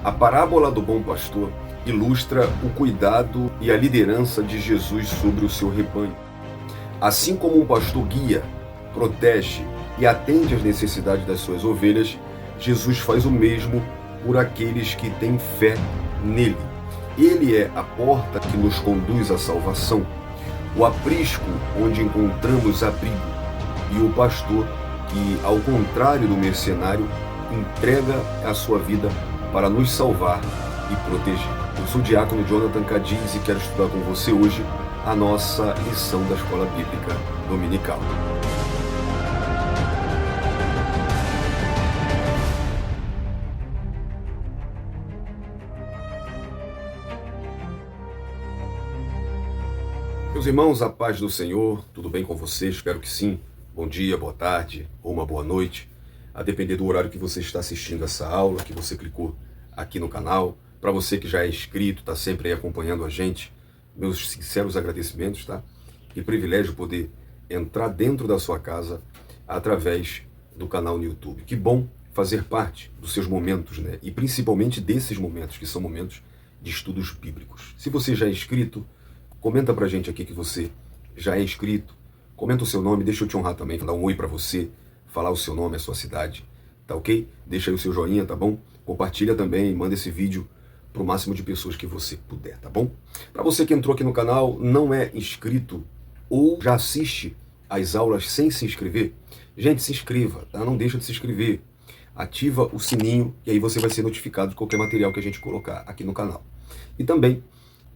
A parábola do bom pastor ilustra o cuidado e a liderança de Jesus sobre o seu rebanho. Assim como um pastor guia, protege e atende às necessidades das suas ovelhas, Jesus faz o mesmo por aqueles que têm fé nele. Ele é a porta que nos conduz à salvação, o aprisco onde encontramos abrigo, e o pastor que, ao contrário do mercenário, entrega a sua vida para nos salvar e proteger. Eu sou o diácono Jonathan Cadiz e quero estudar com você hoje a nossa lição da Escola Bíblica Dominical. Meus irmãos, a paz do Senhor, tudo bem com vocês? Espero que sim. Bom dia, boa tarde ou uma boa noite, a depender do horário que você está assistindo essa aula, que você clicou aqui no canal. Para você que já é inscrito, está sempre aí acompanhando a gente, meus sinceros agradecimentos, tá? Que privilégio poder entrar dentro da sua casa através do canal no YouTube. Que bom fazer parte dos seus momentos, né? E principalmente desses momentos, que são momentos de estudos bíblicos. Se você já é inscrito, comenta pra gente aqui que você já é inscrito, comenta o seu nome, deixa eu te honrar também, dar um oi pra você, falar o seu nome, a sua cidade, tá ok? Deixa aí o seu joinha, tá bom? Compartilha também, manda esse vídeo pro máximo de pessoas que você puder, tá bom? Pra você que entrou aqui no canal, não é inscrito ou já assiste às aulas sem se inscrever, gente, se inscreva, tá? Não deixa de se inscrever, ativa o sininho e aí você vai ser notificado de qualquer material que a gente colocar aqui no canal. E também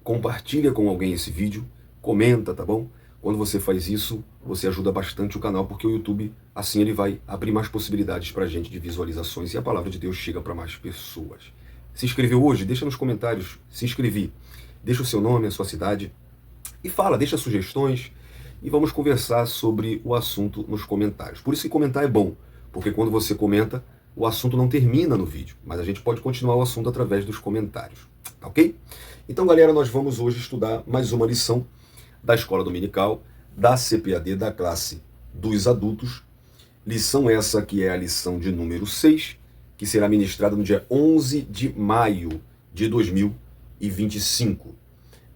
compartilha com alguém esse vídeo, comenta, tá bom? Quando você faz isso, você ajuda bastante o canal, porque o YouTube, assim, ele vai abrir mais possibilidades pra gente de visualizações e a palavra de Deus chega para mais pessoas. Se inscreveu hoje? Deixa nos comentários, se inscrevi. Deixa o seu nome, a sua cidade e fala, deixa sugestões e vamos conversar sobre o assunto nos comentários. Por isso que comentar é bom, porque quando você comenta, o assunto não termina no vídeo, mas a gente pode continuar o assunto através dos comentários, tá ok? Então, galera, nós vamos hoje estudar mais uma lição da Escola Dominical, da CPAD, da classe dos adultos. Lição essa que é a lição de número 6, que será ministrada no dia 11 de maio de 2025.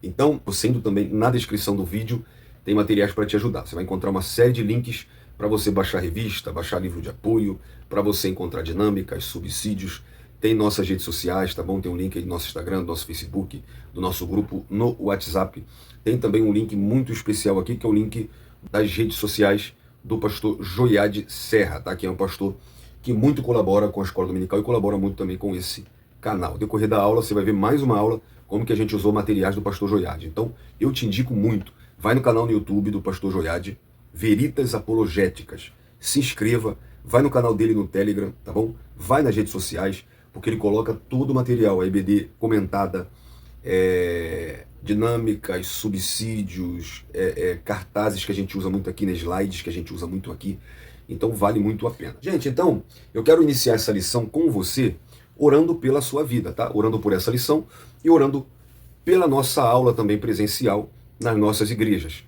Então, você indo também na descrição do vídeo, tem materiais para te ajudar. Você vai encontrar uma série de links para você baixar revista, baixar livro de apoio, para você encontrar dinâmicas, subsídios. Tem nossas redes sociais, tá bom? Tem um link aí do nosso Instagram, do nosso Facebook, do nosso grupo no WhatsApp. Tem também um link muito especial aqui, que é o link das redes sociais do pastor Joiade Serra, tá? Que é um pastor que muito colabora com a Escola Dominical e colabora muito também com esse canal. No decorrer da aula, você vai ver mais uma aula, como que a gente usou materiais do pastor Joiade. Então, eu te indico muito. Vai no canal no YouTube do pastor Joiade, Veritas Apologéticas. Se inscreva, vai no canal dele no Telegram, tá bom? Vai nas redes sociais, porque ele coloca todo o material, a EBD comentada, dinâmicas, subsídios, cartazes que a gente usa muito aqui, né, slides que a gente usa muito aqui. Então vale muito a pena. Gente, então, eu quero iniciar essa lição com você, orando pela sua vida, tá? Orando por essa lição e orando pela nossa aula também presencial nas nossas igrejas.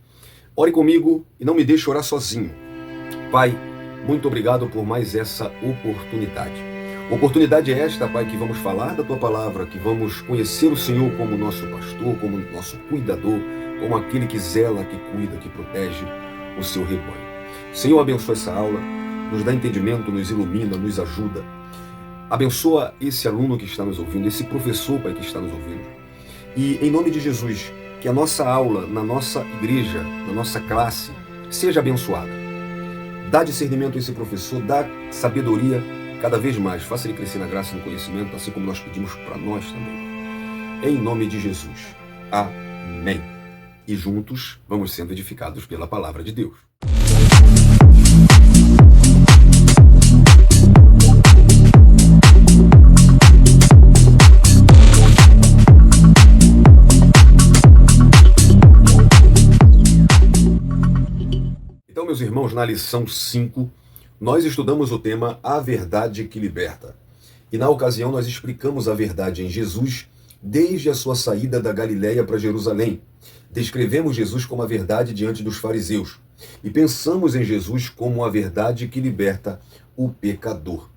Ore comigo e não me deixe orar sozinho. Pai, muito obrigado por mais essa oportunidade. Oportunidade é esta, Pai, que vamos falar da Tua Palavra, que vamos conhecer o Senhor como nosso pastor, como nosso cuidador, como aquele que zela, que cuida, que protege o seu rebanho. Senhor, abençoa essa aula, nos dá entendimento, nos ilumina, nos ajuda. Abençoa esse aluno que está nos ouvindo, esse professor, Pai, que está nos ouvindo. E, em nome de Jesus, que a nossa aula, na nossa igreja, na nossa classe, seja abençoada. Dá discernimento a esse professor, dá sabedoria cada vez mais. Faça ele crescer na graça e no conhecimento, assim como nós pedimos para nós também. Em nome de Jesus. Amém. E juntos vamos sendo edificados pela palavra de Deus. Então, meus irmãos, na lição 5, nós estudamos o tema A Verdade que Liberta. E na ocasião nós explicamos a verdade em Jesus desde a sua saída da Galileia para Jerusalém. Descrevemos Jesus como a verdade diante dos fariseus. E pensamos em Jesus como a verdade que liberta o pecador.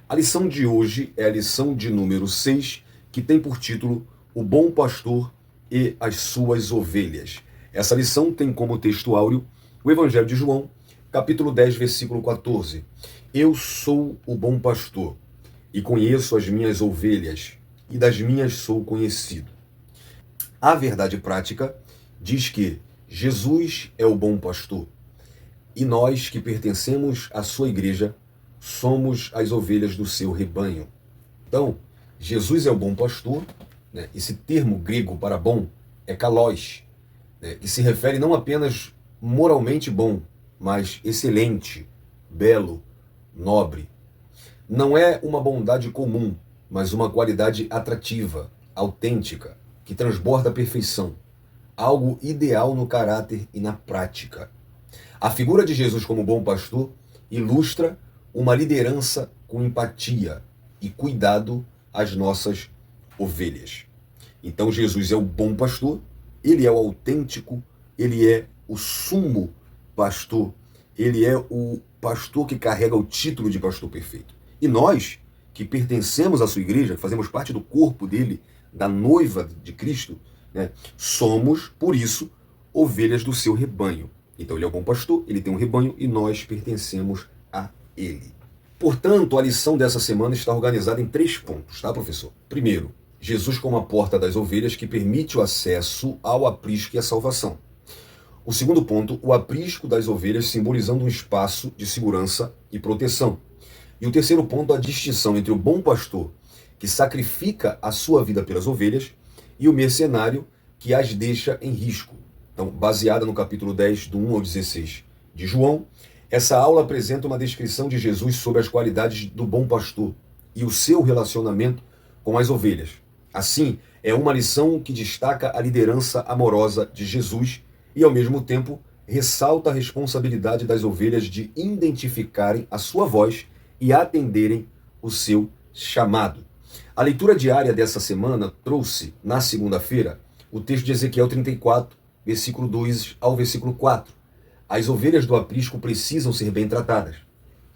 A lição de hoje é a lição de número 6, que tem por título O Bom Pastor e as Suas Ovelhas. Essa lição tem como texto áureo o Evangelho de João, capítulo 10, versículo 14. Eu sou o bom pastor e conheço as minhas ovelhas, e das minhas sou conhecido. A verdade prática diz que Jesus é o bom pastor e nós que pertencemos à sua igreja somos as ovelhas do seu rebanho. Então, Jesus é o bom pastor, né? Esse termo grego para bom é kalos, né? E se refere não apenas moralmente bom, mas excelente, belo, nobre. Não é uma bondade comum, mas uma qualidade atrativa, autêntica, que transborda a perfeição, algo ideal no caráter e na prática. A figura de Jesus como bom pastor ilustra uma liderança com empatia e cuidado às nossas ovelhas. Então Jesus é o bom pastor, ele é o autêntico, ele é o sumo pastor, ele é o pastor que carrega o título de pastor perfeito. E nós, que pertencemos à sua igreja, que fazemos parte do corpo dele, da noiva de Cristo, né, somos, por isso, ovelhas do seu rebanho. Então ele é o bom pastor, ele tem um rebanho e nós pertencemos a ele. Portanto, a lição dessa semana está organizada em 3 pontos, tá, professor? Primeiro, Jesus como a porta das ovelhas que permite o acesso ao aprisco e à salvação. O segundo ponto, o aprisco das ovelhas simbolizando um espaço de segurança e proteção. E o terceiro ponto, a distinção entre o bom pastor, que sacrifica a sua vida pelas ovelhas, e o mercenário, que as deixa em risco. Então, baseada no capítulo 10, do 1 ao 16 de João, essa aula apresenta uma descrição de Jesus sobre as qualidades do bom pastor e o seu relacionamento com as ovelhas. Assim, é uma lição que destaca a liderança amorosa de Jesus e, ao mesmo tempo, ressalta a responsabilidade das ovelhas de identificarem a sua voz e atenderem o seu chamado. A leitura diária dessa semana trouxe, na segunda-feira, o texto de Ezequiel 34, versículo 2 ao versículo 4. As ovelhas do aprisco precisam ser bem tratadas.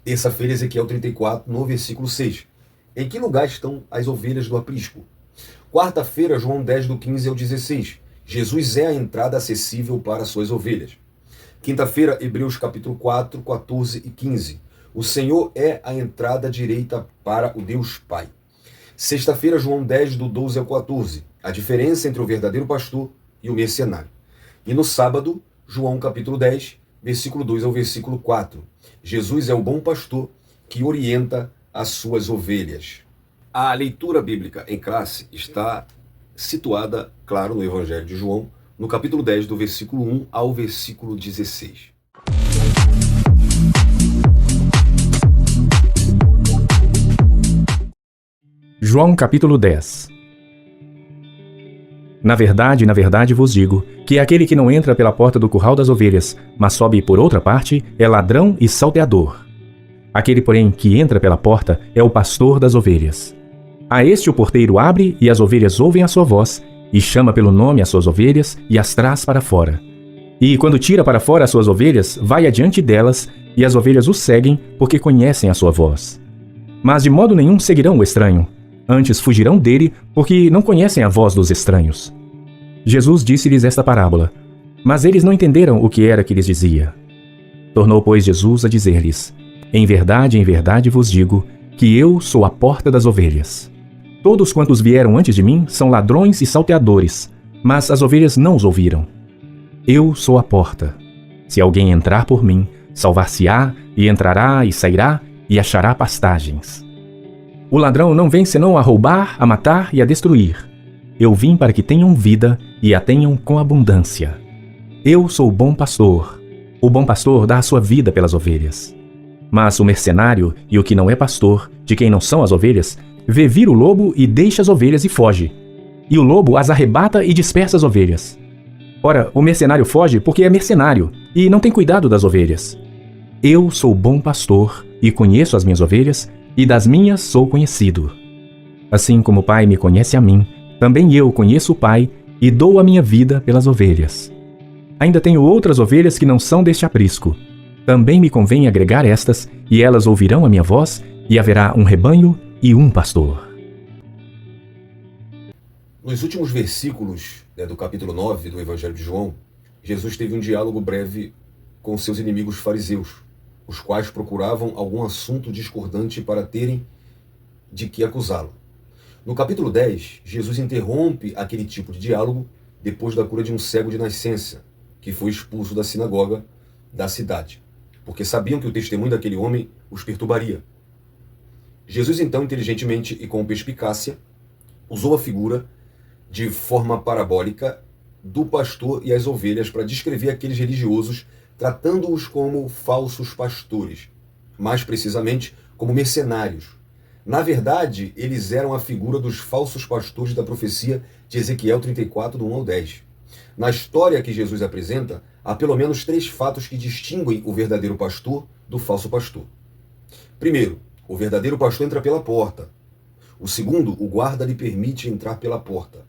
Terça-feira, Ezequiel 34, no versículo 6. Em que lugar estão as ovelhas do aprisco? Quarta-feira, João 10, do 15 ao 16. Jesus é a entrada acessível para as suas ovelhas. Quinta-feira, Hebreus capítulo 4, 14 e 15. O Senhor é a entrada direita para o Deus Pai. Sexta-feira, João 10, do 12 ao 14. A diferença entre o verdadeiro pastor e o mercenário. E no sábado, João capítulo 10, versículo 2 ao versículo 4. Jesus é o bom pastor que orienta as suas ovelhas. A leitura bíblica em classe está situada, claro, no Evangelho de João, no capítulo 10, do versículo 1 ao versículo 16. João capítulo 10. Na verdade vos digo, que aquele que não entra pela porta do curral das ovelhas, mas sobe por outra parte, é ladrão e salteador. Aquele, porém, que entra pela porta é o pastor das ovelhas. A este o porteiro abre, e as ovelhas ouvem a sua voz, e chama pelo nome as suas ovelhas, e as traz para fora. E quando tira para fora as suas ovelhas, vai adiante delas, e as ovelhas o seguem, porque conhecem a sua voz. Mas de modo nenhum seguirão o estranho. Antes fugirão dele, porque não conhecem a voz dos estranhos. Jesus disse-lhes esta parábola, mas eles não entenderam o que era que lhes dizia. Tornou, pois, Jesus a dizer-lhes: em verdade vos digo, que eu sou a porta das ovelhas. Todos quantos vieram antes de mim são ladrões e salteadores, mas as ovelhas não os ouviram. Eu sou a porta. Se alguém entrar por mim, salvar-se-á, e entrará e sairá, e achará pastagens. O ladrão não vem senão a roubar, a matar e a destruir. Eu vim para que tenham vida e a tenham com abundância. Eu sou o bom pastor. O bom pastor dá a sua vida pelas ovelhas. Mas o mercenário e o que não é pastor, de quem não são as ovelhas, vê vir o lobo e deixa as ovelhas e foge. E o lobo as arrebata e dispersa as ovelhas. Ora, o mercenário foge porque é mercenário e não tem cuidado das ovelhas. Eu sou o bom pastor e conheço as minhas ovelhas, e das minhas sou conhecido. Assim como o Pai me conhece a mim, também eu conheço o Pai e dou a minha vida pelas ovelhas. Ainda tenho outras ovelhas que não são deste aprisco. Também me convém agregar estas, e elas ouvirão a minha voz, e haverá um rebanho e um pastor. Nos últimos versículos do capítulo 9 do Evangelho de João, Jesus teve um diálogo breve com seus inimigos fariseus, os quais procuravam algum assunto discordante para terem de que acusá-lo. No capítulo 10, Jesus interrompe aquele tipo de diálogo depois da cura de um cego de nascença, que foi expulso da sinagoga da cidade, porque sabiam que o testemunho daquele homem os perturbaria. Jesus, então, inteligentemente e com perspicácia, usou a figura de forma parabólica do pastor e as ovelhas para descrever aqueles religiosos, tratando-os como falsos pastores, mais precisamente como mercenários. Na verdade, eles eram a figura dos falsos pastores da profecia de Ezequiel 34, do 1 ao 10. Na história que Jesus apresenta, há pelo menos 3 fatos que distinguem o verdadeiro pastor do falso pastor. Primeiro, o verdadeiro pastor entra pela porta. O segundo, o guarda lhe permite entrar pela porta.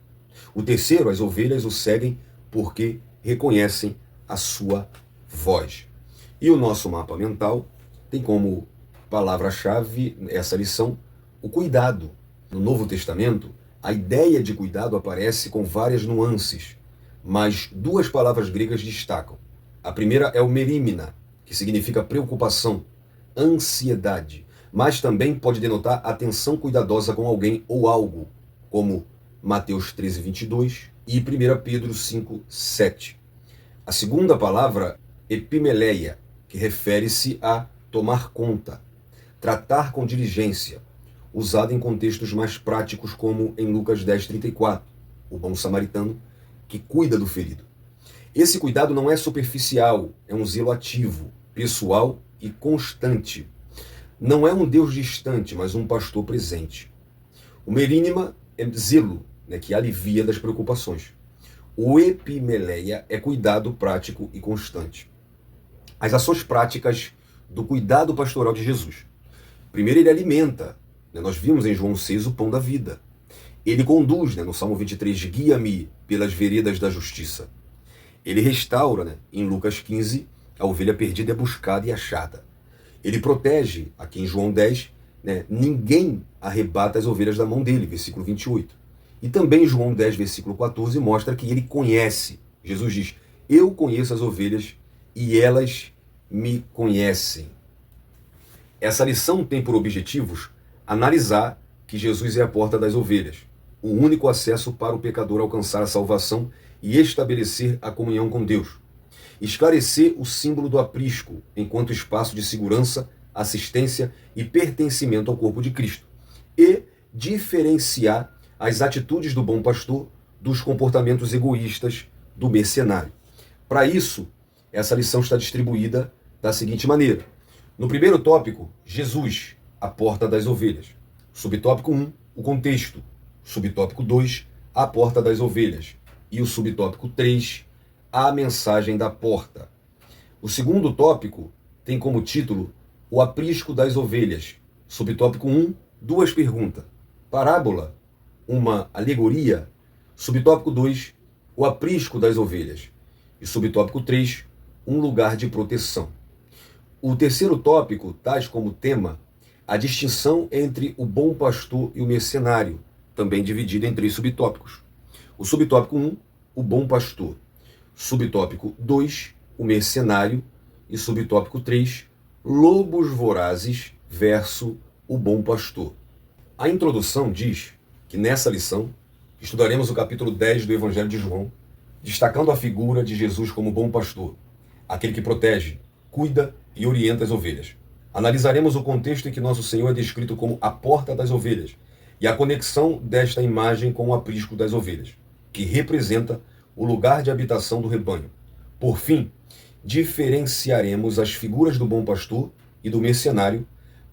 O terceiro, as ovelhas o seguem porque reconhecem a sua voz. E o nosso mapa mental tem como palavra-chave essa lição, o cuidado. No Novo Testamento, a ideia de cuidado aparece com várias nuances, mas 2 palavras gregas destacam. A primeira é o merimna, que significa preocupação, ansiedade, mas também pode denotar atenção cuidadosa com alguém ou algo, como Mateus 13, 22 e 1 Pedro 5, 7. A segunda palavra, epimeleia, que refere-se a tomar conta, tratar com diligência, usada em contextos mais práticos, como em Lucas 10, 34, o bom samaritano que cuida do ferido. Esse cuidado não é superficial, é um zelo ativo, pessoal e constante. Não é um Deus distante, mas um pastor presente. O merínima é zelo, que alivia das preocupações. O epimeleia é cuidado prático e constante. As ações práticas do cuidado pastoral de Jesus. Primeiro, ele alimenta. Nós vimos em João 6 o pão da vida. Ele conduz, no Salmo 23, guia-me pelas veredas da justiça. Ele restaura, em Lucas 15, a ovelha perdida é buscada e achada. Ele protege, aqui em João 10, ninguém arrebata as ovelhas da mão dele, versículo 28. E também João 10, versículo 14, mostra que ele conhece. Jesus diz, eu conheço as ovelhas e elas me conhecem. Essa lição tem por objetivos analisar que Jesus é a porta das ovelhas, o único acesso para o pecador alcançar a salvação e estabelecer a comunhão com Deus. Esclarecer o símbolo do aprisco enquanto espaço de segurança, assistência e pertencimento ao corpo de Cristo. E diferenciar as atitudes do bom pastor dos comportamentos egoístas do mercenário. Para isso, essa lição está distribuída da seguinte maneira. No primeiro tópico, Jesus, a porta das ovelhas. Subtópico 1, o contexto. Subtópico 2, a porta das ovelhas. E o subtópico 3, a mensagem da porta. O segundo tópico tem como título o aprisco das ovelhas. Subtópico 1, 2 perguntas. Parábola, uma alegoria. Subtópico 2, o aprisco das ovelhas. E subtópico 3, um lugar de proteção. O terceiro tópico traz como tema a distinção entre o bom pastor e o mercenário, também dividido em 3 subtópicos. O subtópico 1, o bom pastor. Subtópico 2, o mercenário. E subtópico 3, lobos vorazes versus o bom pastor. A introdução diz que nessa lição estudaremos o capítulo 10 do Evangelho de João, destacando a figura de Jesus como bom pastor, aquele que protege, cuida e orienta as ovelhas. Analisaremos o contexto em que nosso Senhor é descrito como a porta das ovelhas e a conexão desta imagem com o aprisco das ovelhas, que representa o lugar de habitação do rebanho. Por fim, diferenciaremos as figuras do bom pastor e do mercenário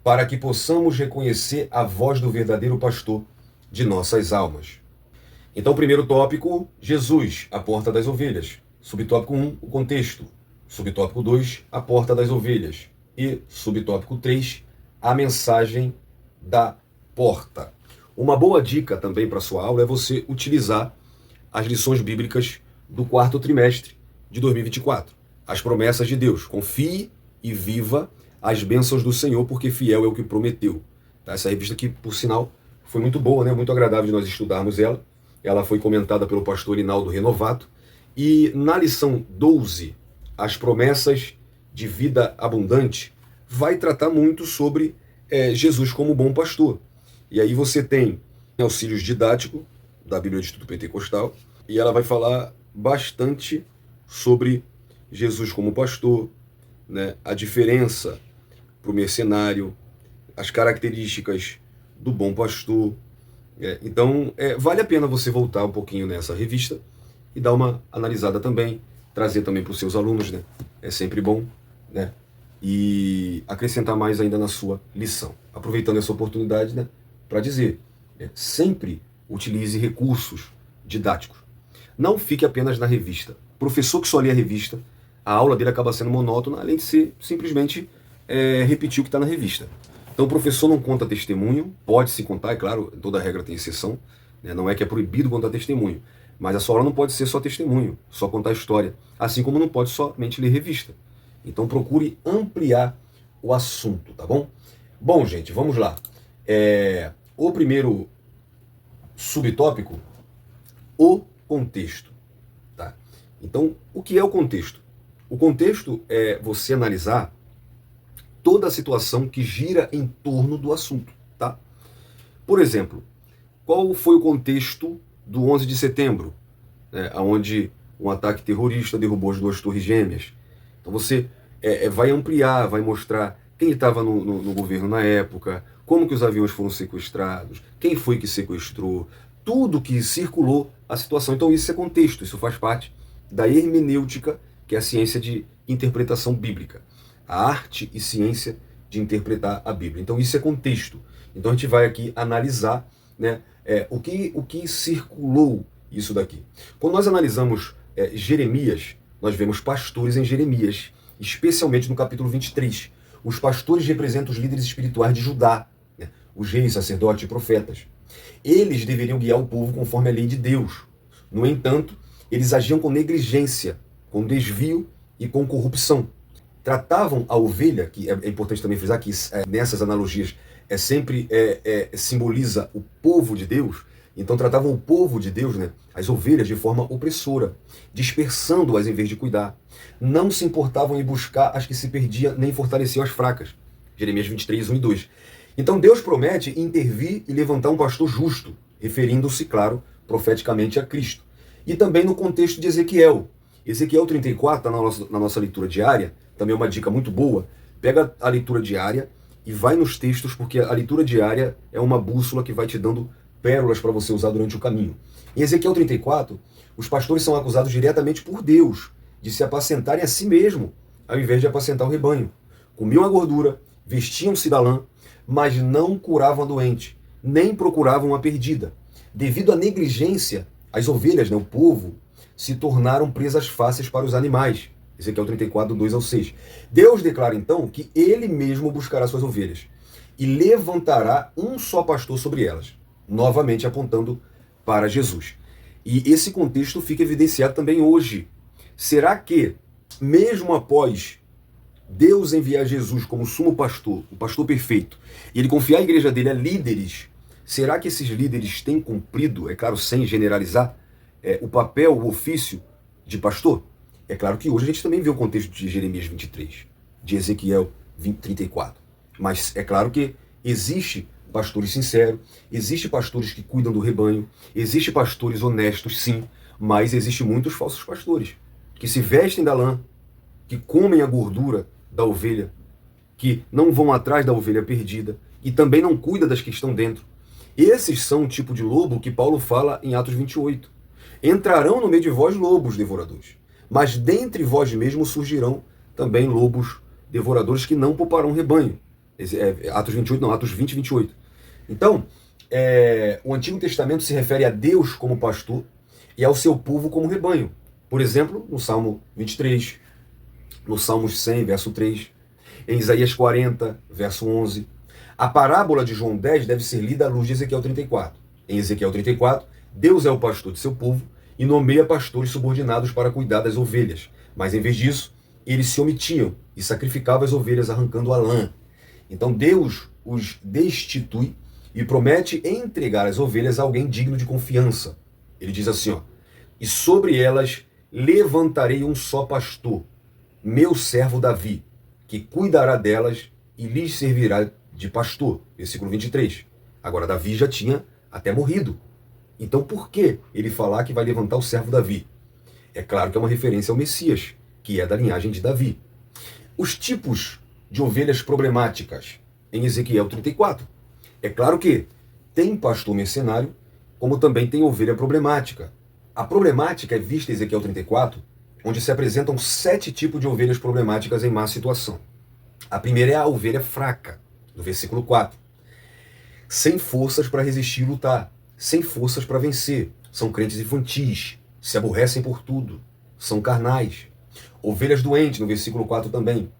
para que possamos reconhecer a voz do verdadeiro pastor de nossas almas. Então, primeiro tópico, Jesus, a porta das ovelhas. Subtópico 1, o contexto. Subtópico 2, a porta das ovelhas. E subtópico 3, a mensagem da porta. Uma boa dica também para a sua aula é você utilizar as lições bíblicas do 4º trimestre de 2024. As promessas de Deus. Confie e viva as bênçãos do Senhor, porque fiel é o que prometeu. Essa revista aqui, por sinal, foi muito boa, muito agradável de nós estudarmos ela. ela foi comentada pelo pastor Inaldo Renovato, e na lição 12, as promessas de vida abundante, vai tratar muito sobre Jesus como bom pastor. E aí você tem auxílios didáticos da Bíblia do Instituto Pentecostal, e ela vai falar bastante sobre Jesus como pastor, né, a diferença para o mercenário, as características do bom pastor. Então, vale a pena você voltar um pouquinho nessa revista e dar uma analisada também, trazer também para os seus alunos, né? É sempre bom, né? E acrescentar mais ainda na sua lição. Aproveitando essa oportunidade, né, para dizer, sempre utilize recursos didáticos. Não fique apenas na revista. O professor que só lê a revista, a aula dele acaba sendo monótona, além de ser simplesmente repetir o que está na revista. Então o professor não conta testemunho, pode se contar, é claro, toda regra tem exceção, né? Não é que é proibido contar testemunho, mas a sua aula não pode ser só testemunho, só contar história, assim como não pode somente ler revista. Então procure ampliar o assunto, tá bom? Bom, gente, vamos lá. O primeiro subtópico, o contexto. Tá? Então, o que é o contexto? O contexto é você analisar toda a situação que gira em torno do assunto. Tá? Por exemplo, qual foi o contexto do 11 de setembro, onde um ataque terrorista derrubou as 2 torres gêmeas? Então você vai ampliar, vai mostrar quem estava no governo na época, como que os aviões foram sequestrados, quem foi que sequestrou, tudo que circulou a situação. Então isso é contexto, isso faz parte da hermenêutica, que é a ciência de interpretação bíblica. A arte e ciência de interpretar a Bíblia. Então isso é contexto. Então a gente vai aqui analisar, né, o que circulou isso daqui. Quando nós analisamos Jeremias, nós vemos pastores em Jeremias, especialmente no capítulo 23. Os pastores representam os líderes espirituais de Judá, né, os reis, sacerdotes e profetas. Eles deveriam guiar o povo conforme a lei de Deus. No entanto, eles agiam com negligência, com desvio e com corrupção. Tratavam a ovelha, que é importante também frisar que nessas analogias sempre simboliza o povo de Deus. Então tratavam o povo de Deus, né, as ovelhas, de forma opressora, dispersando-as em vez de cuidar. Não se importavam em buscar as que se perdiam, nem fortaleciam as fracas. Jeremias 23, 1 e 2. Então Deus promete intervir e levantar um pastor justo, referindo-se, claro, profeticamente a Cristo. E também no contexto de Ezequiel. Ezequiel 34, na nossa leitura diária, também é uma dica muito boa. Pega a leitura diária e vai nos textos, porque a leitura diária é uma bússola que vai te dando pérolas para você usar durante o caminho. Em Ezequiel 34, os pastores são acusados diretamente por Deus de se apacentarem a si mesmo, ao invés de apacentar o rebanho. Comiam a gordura, vestiam-se da lã, mas não curavam a doente, nem procuravam a perdida. Devido à negligência, as ovelhas, o povo, se tornaram presas fáceis para os animais. Ezequiel 34, 2 ao 6. Deus declara então que ele mesmo buscará suas ovelhas e levantará um só pastor sobre elas, novamente apontando para Jesus. E esse contexto fica evidenciado também hoje. Será que, mesmo após Deus enviar Jesus como sumo pastor, o pastor perfeito, e ele confiar a igreja dele a líderes, será que esses líderes têm cumprido, é claro, sem generalizar, o papel, o ofício de pastor? É claro que hoje a gente também vê o contexto de Jeremias 23, de Ezequiel 34. Mas é claro que existe pastores sinceros, existe pastores que cuidam do rebanho, existe pastores honestos, sim, mas existe muitos falsos pastores, que se vestem da lã, que comem a gordura da ovelha, que não vão atrás da ovelha perdida e também não cuidam das que estão dentro. Esses são o tipo de lobo que Paulo fala em Atos 28. Entrarão no meio de vós lobos devoradores, mas dentre vós mesmos surgirão também lobos devoradores que não pouparão o rebanho. Atos 28, não, Atos 20, 28. Então, o Antigo Testamento se refere a Deus como pastor e ao seu povo como rebanho. Por exemplo, no Salmo 23, no Salmo 100, verso 3, em Isaías 40, verso 11. A parábola de João 10 deve ser lida à luz de Ezequiel 34. Em Ezequiel 34, Deus é o pastor de seu povo e nomeia pastores subordinados para cuidar das ovelhas. Mas em vez disso, eles se omitiam e sacrificavam as ovelhas arrancando a lã. Então Deus os destitui e promete entregar as ovelhas a alguém digno de confiança. Ele diz assim, ó, e sobre elas levantarei um só pastor, meu servo Davi, que cuidará delas e lhes servirá de pastor. Versículo 23. Agora, Davi já tinha até morrido. Então, por que ele falar que vai levantar o servo Davi? É claro que é uma referência ao Messias, que é da linhagem de Davi. Os tipos de ovelhas problemáticas em Ezequiel 34. É claro que tem pastor mercenário, como também tem ovelha problemática. A problemática é vista em Ezequiel 34, onde se apresentam 7 tipos de ovelhas problemáticas em má situação. A primeira é a ovelha fraca, no versículo 4. Sem forças para resistir e lutar, sem forças para vencer. São crentes infantis, se aborrecem por tudo, são carnais. Ovelhas doentes, no versículo 4 também.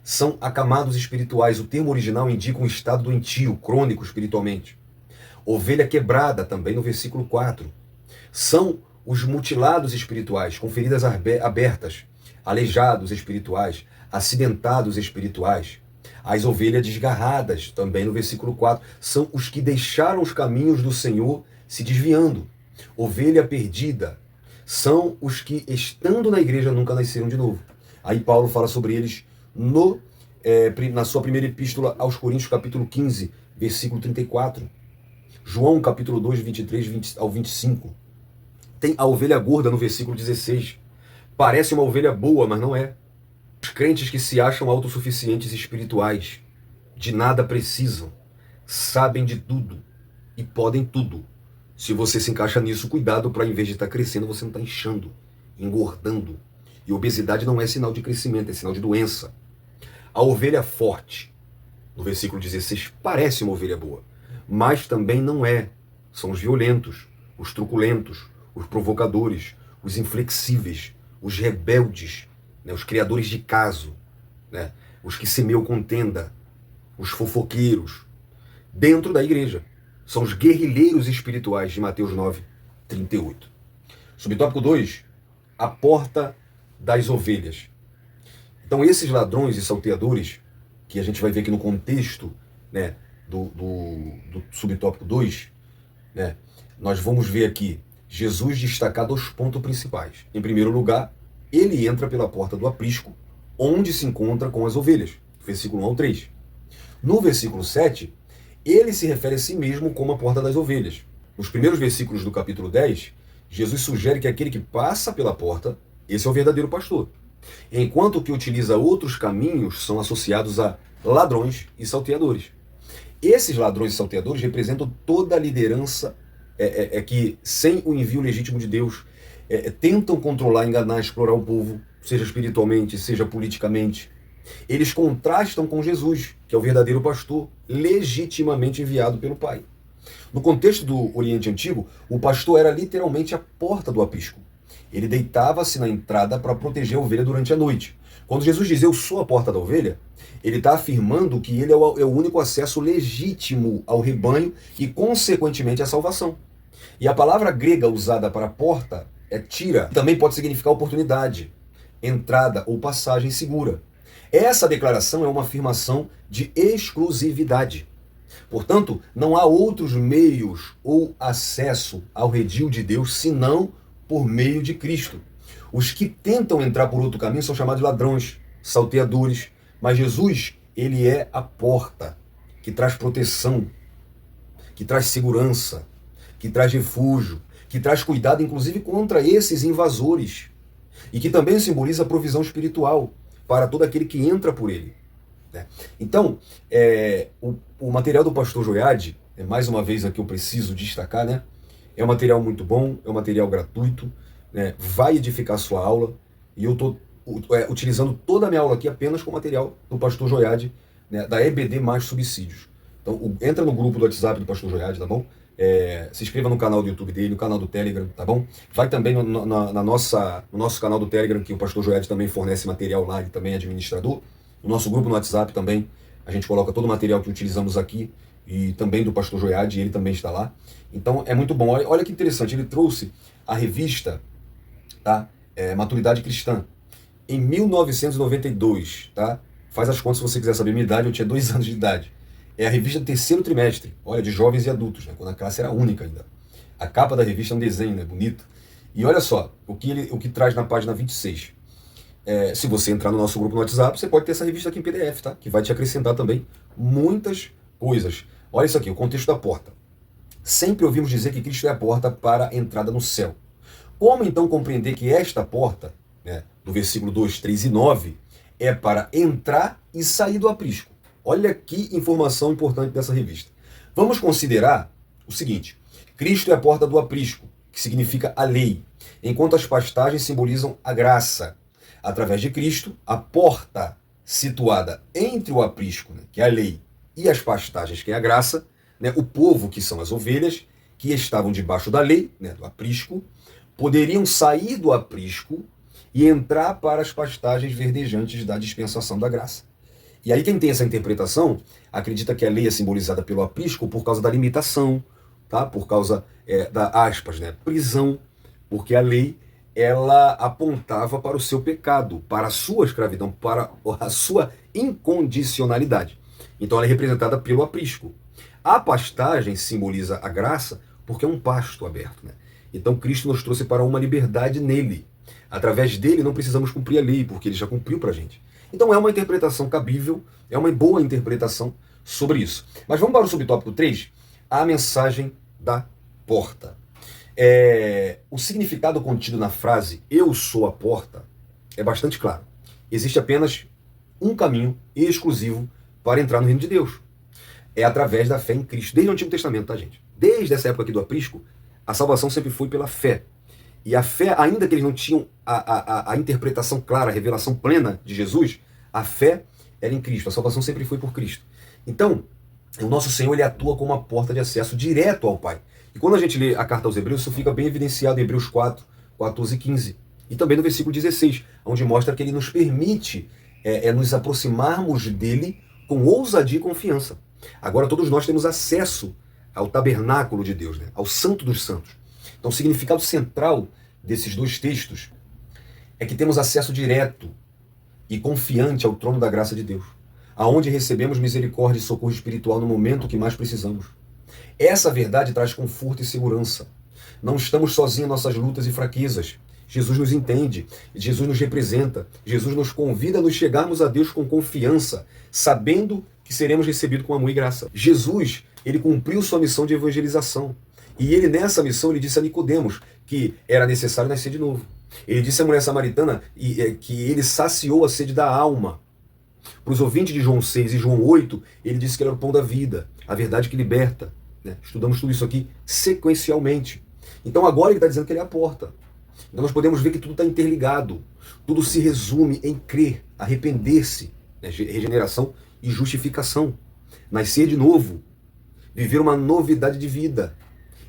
São acamados espirituais. O termo original indica um estado doentio, crônico espiritualmente. Ovelha quebrada, também no versículo 4. São os mutilados espirituais, com feridas abertas, aleijados espirituais, acidentados espirituais. As ovelhas desgarradas, também no versículo 4, são os que deixaram os caminhos do Senhor se desviando. Ovelha perdida são os que, estando na igreja, nunca nasceram de novo. Aí Paulo fala sobre eles na sua primeira epístola aos Coríntios, capítulo 15, versículo 34. João, capítulo 2, 23 ao 25. Tem a ovelha gorda no versículo 16. Parece uma ovelha boa, mas não é. Os crentes que se acham autossuficientes espirituais, de nada precisam, sabem de tudo e podem tudo. Se você se encaixa nisso, cuidado para, em vez de estar crescendo, você não está inchando, engordando. E obesidade não é sinal de crescimento, é sinal de doença. A ovelha forte, no versículo 16, parece uma ovelha boa, mas também não é. São os violentos, os truculentos, os provocadores, os inflexíveis, os rebeldes, né, os criadores de caso, né, os que semeiam contenda, os fofoqueiros, dentro da igreja. São os guerrilheiros espirituais de Mateus 9, 38. Subtópico 2, a porta das ovelhas. Então esses ladrões e salteadores, que a gente vai ver aqui no contexto, né, do subtópico 2, né, nós vamos ver aqui Jesus destacar 2 pontos principais. Em primeiro lugar, ele entra pela porta do aprisco, onde se encontra com as ovelhas. Versículo 1 ao 3. No versículo 7, ele se refere a si mesmo como a porta das ovelhas. Nos primeiros versículos do capítulo 10, Jesus sugere que aquele que passa pela porta, esse é o verdadeiro pastor. Enquanto que utiliza outros caminhos são associados a ladrões e salteadores. Esses ladrões e salteadores representam toda a liderança que, sem o envio legítimo de Deus, tentam controlar, enganar, explorar o povo, seja espiritualmente, seja politicamente. Eles contrastam com Jesus, que é o verdadeiro pastor, legitimamente enviado pelo Pai. No contexto do Oriente Antigo, o pastor era literalmente a porta do aprisco. Ele deitava-se na entrada para proteger a ovelha durante a noite. Quando Jesus diz, eu sou a porta da ovelha, ele está afirmando que ele é o único acesso legítimo ao rebanho e, consequentemente, à salvação. E a palavra grega usada para porta é tira, também pode significar oportunidade, entrada ou passagem segura. Essa declaração é uma afirmação de exclusividade. Portanto, não há outros meios ou acesso ao redil de Deus senão por meio de Cristo. Os que tentam entrar por outro caminho são chamados de ladrões, salteadores, mas Jesus, ele é a porta que traz proteção, que traz segurança, que traz refúgio, que traz cuidado inclusive contra esses invasores e que também simboliza a provisão espiritual para todo aquele que entra por ele. Então, o material do pastor Joiade, mais uma vez aqui eu preciso destacar, né? É um material muito bom, é um material gratuito, né? Vai edificar a sua aula, e eu estou utilizando toda a minha aula aqui apenas com material do pastor Joiade, né? Da EBD mais subsídios. Então, entra no grupo do WhatsApp do pastor Joiade, tá bom? Se inscreva no canal do YouTube dele, no canal do Telegram, tá bom? Vai também no nosso canal do Telegram, que o pastor Joiade também fornece material lá, ele também é administrador. No nosso grupo no WhatsApp também, a gente coloca todo o material que utilizamos aqui, e também do pastor Joiade, ele também está lá. Então é muito bom. Olha que interessante, ele trouxe a revista, tá? Maturidade Cristã, em 1992, tá? Faz as contas se você quiser saber a minha idade, eu tinha 2 anos de idade. É a revista do 3º trimestre, olha, de jovens e adultos, né? Quando a classe era única ainda. A capa da revista é um desenho, né? Bonito. E olha só, o que traz na página 26. Se você entrar no nosso grupo no WhatsApp, você pode ter essa revista aqui em PDF, tá? Que vai te acrescentar também muitas coisas. Olha isso aqui, o contexto da porta. Sempre ouvimos dizer que Cristo é a porta para a entrada no céu. Como então compreender que esta porta, né, do versículo 2, 3 e 9, é para entrar e sair do aprisco? Olha que informação importante dessa revista. Vamos considerar o seguinte: Cristo é a porta do aprisco, que significa a lei, enquanto as pastagens simbolizam a graça. Através de Cristo, a porta situada entre o aprisco, né, que é a lei, e as pastagens, que é a graça, né, o povo, que são as ovelhas, que estavam debaixo da lei, né, do aprisco, poderiam sair do aprisco e entrar para as pastagens verdejantes da dispensação da graça. E aí quem tem essa interpretação acredita que a lei é simbolizada pelo aprisco por causa da limitação, tá? Por causa da, aspas, né, prisão, porque a lei ela apontava para o seu pecado, para a sua escravidão, para a sua incondicionalidade. Então ela é representada pelo aprisco. A pastagem simboliza a graça porque é um pasto aberto, né? Então Cristo nos trouxe para uma liberdade nele. Através dele não precisamos cumprir a lei, porque ele já cumpriu para a gente. Então é uma interpretação cabível, é uma boa interpretação sobre isso. Mas vamos para o subtópico 3, a mensagem da porta. O significado contido na frase "eu sou a porta" é bastante claro. Existe apenas um caminho exclusivo para entrar no reino de Deus. É através da fé em Cristo. Desde o Antigo Testamento, tá, gente? Desde essa época aqui do aprisco, a salvação sempre foi pela fé. E a fé, ainda que eles não tinham a interpretação clara, a revelação plena de Jesus, a fé era em Cristo. A salvação sempre foi por Cristo. Então, o nosso Senhor, ele atua como uma porta de acesso direto ao Pai. E quando a gente lê a carta aos Hebreus, isso fica bem evidenciado em Hebreus 4, 14 e 15. E também no versículo 16, onde mostra que ele nos permite nos aproximarmos dele com ousadia e confiança. Agora todos nós temos acesso ao tabernáculo de Deus, né? Ao Santo dos Santos. Então o significado central desses dois textos é que temos acesso direto e confiante ao trono da graça de Deus, aonde recebemos misericórdia e socorro espiritual no momento que mais precisamos. Essa verdade traz conforto e segurança. Não estamos sozinhos em nossas lutas e fraquezas. Jesus nos entende, Jesus nos representa, Jesus nos convida a nos chegarmos a Deus com confiança, sabendo que seremos recebidos com amor e graça. Jesus, ele cumpriu sua missão de evangelização. E ele, nessa missão, ele disse a Nicodemos que era necessário nascer de novo. Ele disse à mulher samaritana que ele saciou a sede da alma. Para os ouvintes de João 6 e João 8, ele disse que ele era o pão da vida, a verdade que liberta. Né? Estudamos tudo isso aqui sequencialmente. Então agora ele está dizendo que ele é a porta. Então nós podemos ver que tudo está interligado. Tudo se resume em crer, arrepender-se, né? Regeneração e justificação. Nascer de novo, viver uma novidade de vida.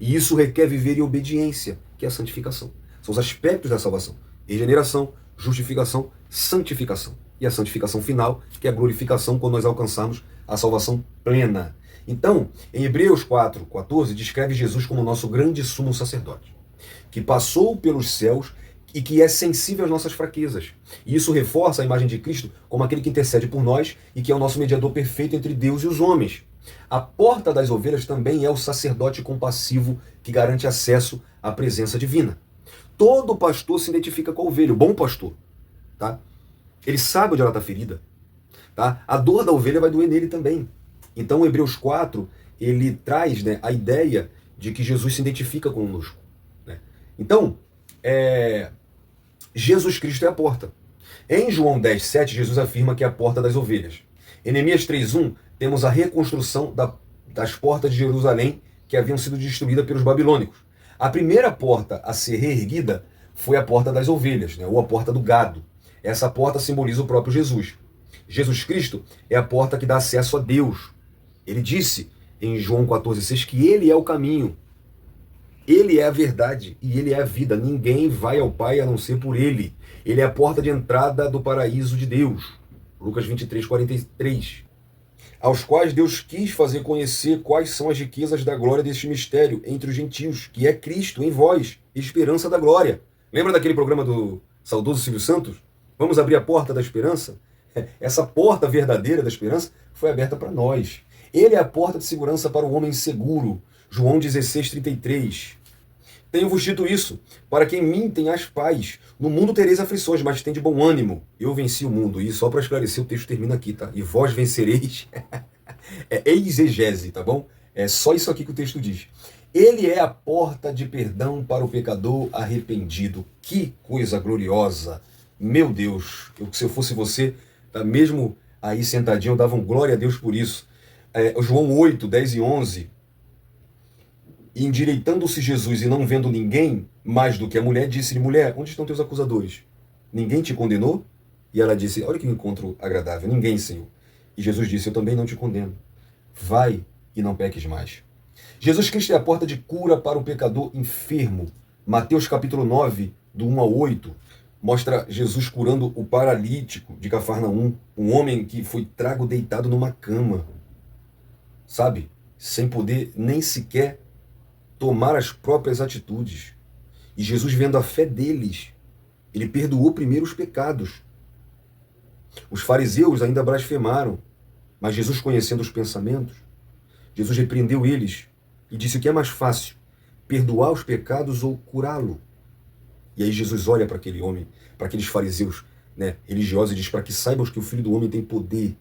E isso requer viver em obediência, que é a santificação. São os aspectos da salvação. Regeneração, justificação, santificação. E a santificação final, que é a glorificação quando nós alcançarmos a salvação plena. Então, em Hebreus 4, 14, descreve Jesus como nosso grande sumo sacerdote, que passou pelos céus e que é sensível às nossas fraquezas. E isso reforça a imagem de Cristo como aquele que intercede por nós e que é o nosso mediador perfeito entre Deus e os homens. A porta das ovelhas também é o sacerdote compassivo que garante acesso à presença divina. Todo pastor se identifica com a ovelha, o bom pastor. Tá? Ele sabe onde ela está ferida. Tá? A dor da ovelha vai doer nele também. Então, Hebreus 4, ele traz, né, a ideia de que Jesus se identifica conosco. Né? Então, Jesus Cristo é a porta. Em João 10, 7, Jesus afirma que é a porta das ovelhas. Em Neemias 3:1, temos a reconstrução das portas de Jerusalém que haviam sido destruídas pelos babilônicos. A primeira porta a ser reerguida foi a porta das ovelhas, né, ou a porta do gado. Essa porta simboliza o próprio Jesus. Jesus Cristo é a porta que dá acesso a Deus. Ele disse em João 14,6 que ele é o caminho, ele é a verdade e ele é a vida. Ninguém vai ao Pai a não ser por ele. Ele é a porta de entrada do paraíso de Deus. Lucas 23:43. Aos quais Deus quis fazer conhecer quais são as riquezas da glória deste mistério entre os gentios, que é Cristo em vós, esperança da glória. Lembra daquele programa do saudoso Silvio Santos? Vamos abrir a porta da esperança? Essa porta verdadeira da esperança foi aberta para nós. Ele é a porta de segurança para o homem seguro. João 16:33. Tenho-vos dito isso, para que em mim tenhais paz. No mundo tereis aflições, mas tem de bom ânimo. Eu venci o mundo. E só para esclarecer, o texto termina aqui, tá? E vós vencereis. É exegese, tá bom? É só isso aqui que o texto diz. Ele é a porta de perdão para o pecador arrependido. Que coisa gloriosa! Meu Deus, se eu fosse você, tá, mesmo aí sentadinho, eu dava um glória a Deus por isso. João 8, 10 e 11. E endireitando-se Jesus e não vendo ninguém mais do que a mulher, disse-lhe: mulher, onde estão teus acusadores? Ninguém te condenou? E ela disse: olha que encontro agradável. Ninguém, Senhor. E Jesus disse: eu também não te condeno. Vai e não peques mais. Jesus Cristo é a porta de cura para o pecador enfermo. Mateus capítulo 9, do 1 ao 8, mostra Jesus curando o paralítico de Cafarnaum, um homem que foi trago deitado numa cama, sabe? Sem poder nem sequer tomar as próprias atitudes. E Jesus, vendo a fé deles, ele perdoou primeiro os pecados. Os fariseus ainda blasfemaram, mas Jesus, conhecendo os pensamentos, Jesus repreendeu eles e disse: o que é mais fácil, perdoar os pecados ou curá-lo? E aí Jesus olha para aquele homem, para aqueles fariseus, né, religiosos, e diz: para que saibam que o Filho do Homem tem poder,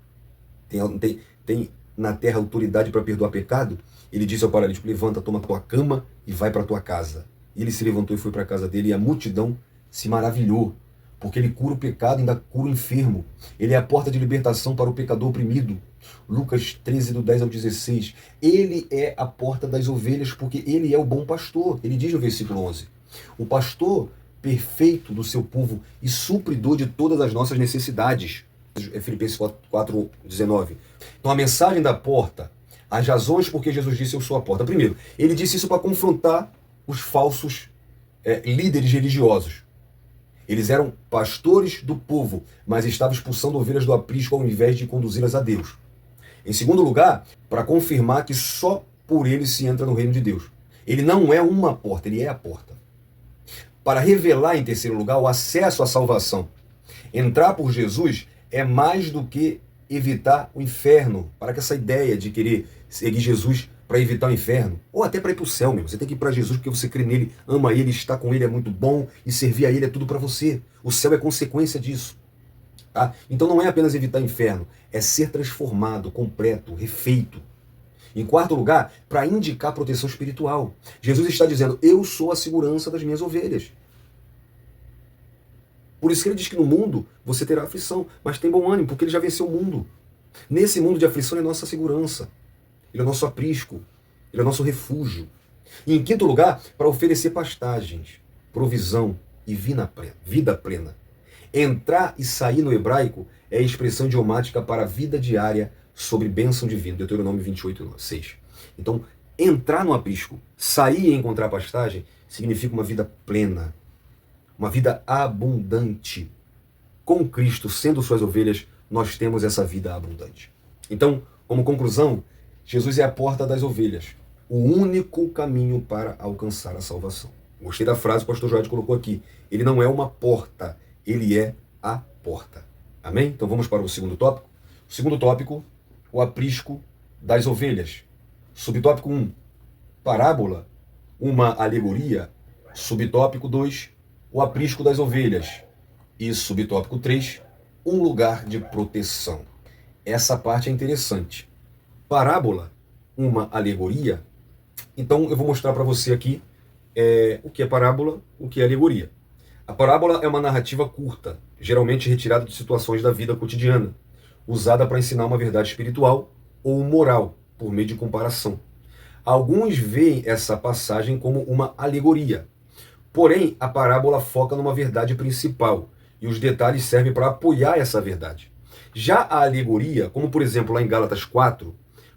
tem na terra autoridade para perdoar pecado. Ele disse ao paralítico: levanta, toma tua cama e vai para tua casa. E ele se levantou e foi para a casa dele, e a multidão se maravilhou, porque ele cura o pecado e ainda cura o enfermo. Ele é a porta de libertação para o pecador oprimido. Lucas 13, do 10 ao 16. Ele é a porta das ovelhas, porque ele é o bom pastor. Ele diz no versículo 11: o pastor perfeito do seu povo e supridor de todas as nossas necessidades. Filipenses 4, 19. Então a mensagem da porta, as razões porque Jesus disse: eu sou a porta. Primeiro, ele disse isso para confrontar os falsos líderes religiosos. Eles eram pastores do povo, mas estavam expulsando ovelhas do aprisco ao invés de conduzi-las a Deus. Em segundo lugar, para confirmar que só por ele se entra no reino de Deus. Ele não é uma porta, ele é a porta. Para revelar, em terceiro lugar, o acesso à salvação. Entrar por Jesus é mais do que evitar o inferno. Para que essa ideia de querer seguir Jesus para evitar o inferno, ou até para ir para o céu mesmo. Você tem que ir para Jesus porque você crê nele, ama ele, está com ele, é muito bom, e servir a ele é tudo para você. O céu é consequência disso. Tá? Então não é apenas evitar o inferno, é ser transformado, completo, refeito. Em quarto lugar, para indicar proteção espiritual. Jesus está dizendo: eu sou a segurança das minhas ovelhas. Por isso que ele diz que no mundo você terá aflição, mas tem bom ânimo, porque ele já venceu o mundo. Nesse mundo de aflição, ele é nossa segurança. Ele é nosso aprisco. Ele é nosso refúgio. E em quinto lugar, para oferecer pastagens, provisão e vida plena. Entrar e sair no hebraico é a expressão idiomática para a vida diária sobre bênção divina. Deuteronômio 28, 6. Então, entrar no aprisco, sair e encontrar pastagem, significa uma vida plena. Uma vida abundante. Com Cristo sendo suas ovelhas, nós temos essa vida abundante. Então, como conclusão, Jesus é a porta das ovelhas, o único caminho para alcançar a salvação. Gostei da frase que o pastor Jorge colocou aqui. Ele não é uma porta, ele é a porta. Amém? Então vamos para o segundo tópico. O segundo tópico, o aprisco das ovelhas. Subtópico 1, parábola, uma alegoria. Subtópico 2, o aprisco das ovelhas. E subtópico 3, um lugar de proteção. Essa parte é interessante. Parábola, uma alegoria. Então eu vou mostrar para você aqui o que é parábola, o que é alegoria. A parábola é uma narrativa curta, geralmente retirada de situações da vida cotidiana, usada para ensinar uma verdade espiritual ou moral, por meio de comparação. Alguns veem essa passagem como uma alegoria. Porém, a parábola foca numa verdade principal, e os detalhes servem para apoiar essa verdade. Já a alegoria, como por exemplo lá em Gálatas 4,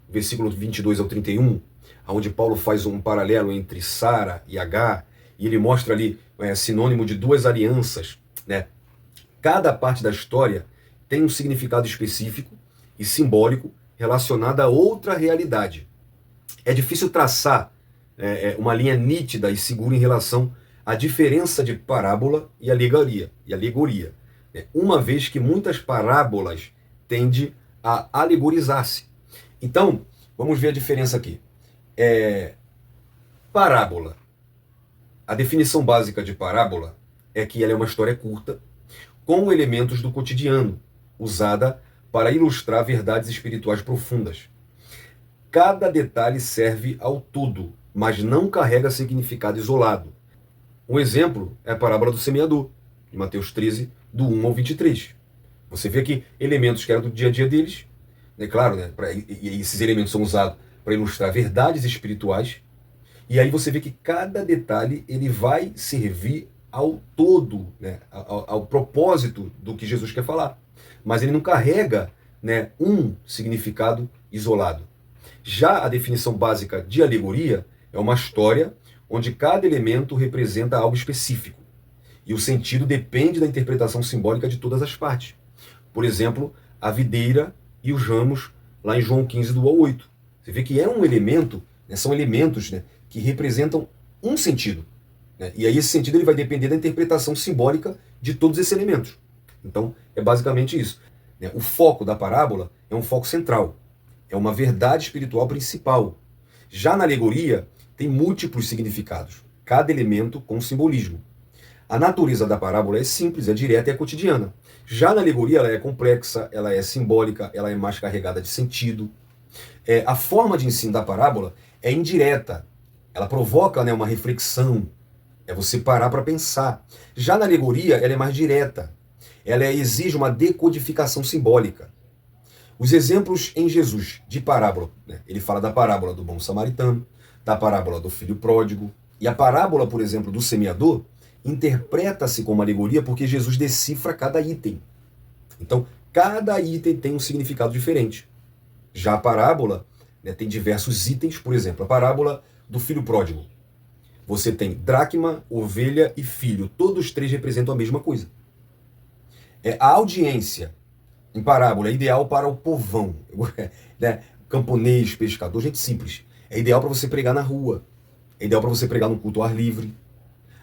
versículo 22 ao 31, onde Paulo faz um paralelo entre Sara e Agar, e ele mostra ali sinônimo de duas alianças, né? Cada parte da história tem um significado específico e simbólico relacionado a outra realidade. É difícil traçar uma linha nítida e segura em relação à diferença de parábola e alegoria, uma vez que muitas parábolas tendem a alegorizar-se. Então, vamos ver a diferença aqui. Parábola. A definição básica de parábola é que ela é uma história curta, com elementos do cotidiano, usada para ilustrar verdades espirituais profundas. Cada detalhe serve ao todo, mas não carrega significado isolado. Um exemplo é a parábola do semeador, de Mateus 13, do 1 ao 23. Você vê aqui elementos que eram do dia a dia deles, né, claro, né, e esses elementos são usados para ilustrar verdades espirituais, e aí você vê que cada detalhe ele vai servir ao todo, né, ao propósito do que Jesus quer falar. Mas ele não carrega, né, um significado isolado. Já a definição básica de alegoria é uma história onde cada elemento representa algo específico. E o sentido depende da interpretação simbólica de todas as partes. Por exemplo, a videira e os ramos, lá em João 15, do 1 ao 8. Você vê que é um elemento, né, são elementos, né, que representam um sentido. Né, e aí esse sentido ele vai depender da interpretação simbólica de todos esses elementos. Então, é basicamente isso. Né, o foco da parábola é um foco central. É uma verdade espiritual principal. Já na alegoria, tem múltiplos significados, cada elemento com simbolismo. A natureza da parábola é simples, é direta e é cotidiana. Já na alegoria, ela é complexa, ela é simbólica, ela é mais carregada de sentido. A forma de ensino da parábola é indireta. Ela provoca, né, uma reflexão. É você parar para pensar. Já na alegoria, ela é mais direta. Ela exige uma decodificação simbólica. Os exemplos em Jesus de parábola, né? Ele fala da parábola do bom samaritano, da parábola do filho pródigo, e a parábola, por exemplo, do semeador, interpreta-se como alegoria porque Jesus decifra cada item. Então, cada item tem um significado diferente. Já a parábola, né, tem diversos itens, por exemplo, a parábola do filho pródigo. Você tem dracma, ovelha e filho, todos três representam a mesma coisa. A audiência em parábola é ideal para o povão, né? Camponês, pescador, gente simples. É ideal para você pregar na rua. É ideal para você pregar no culto ao ar livre.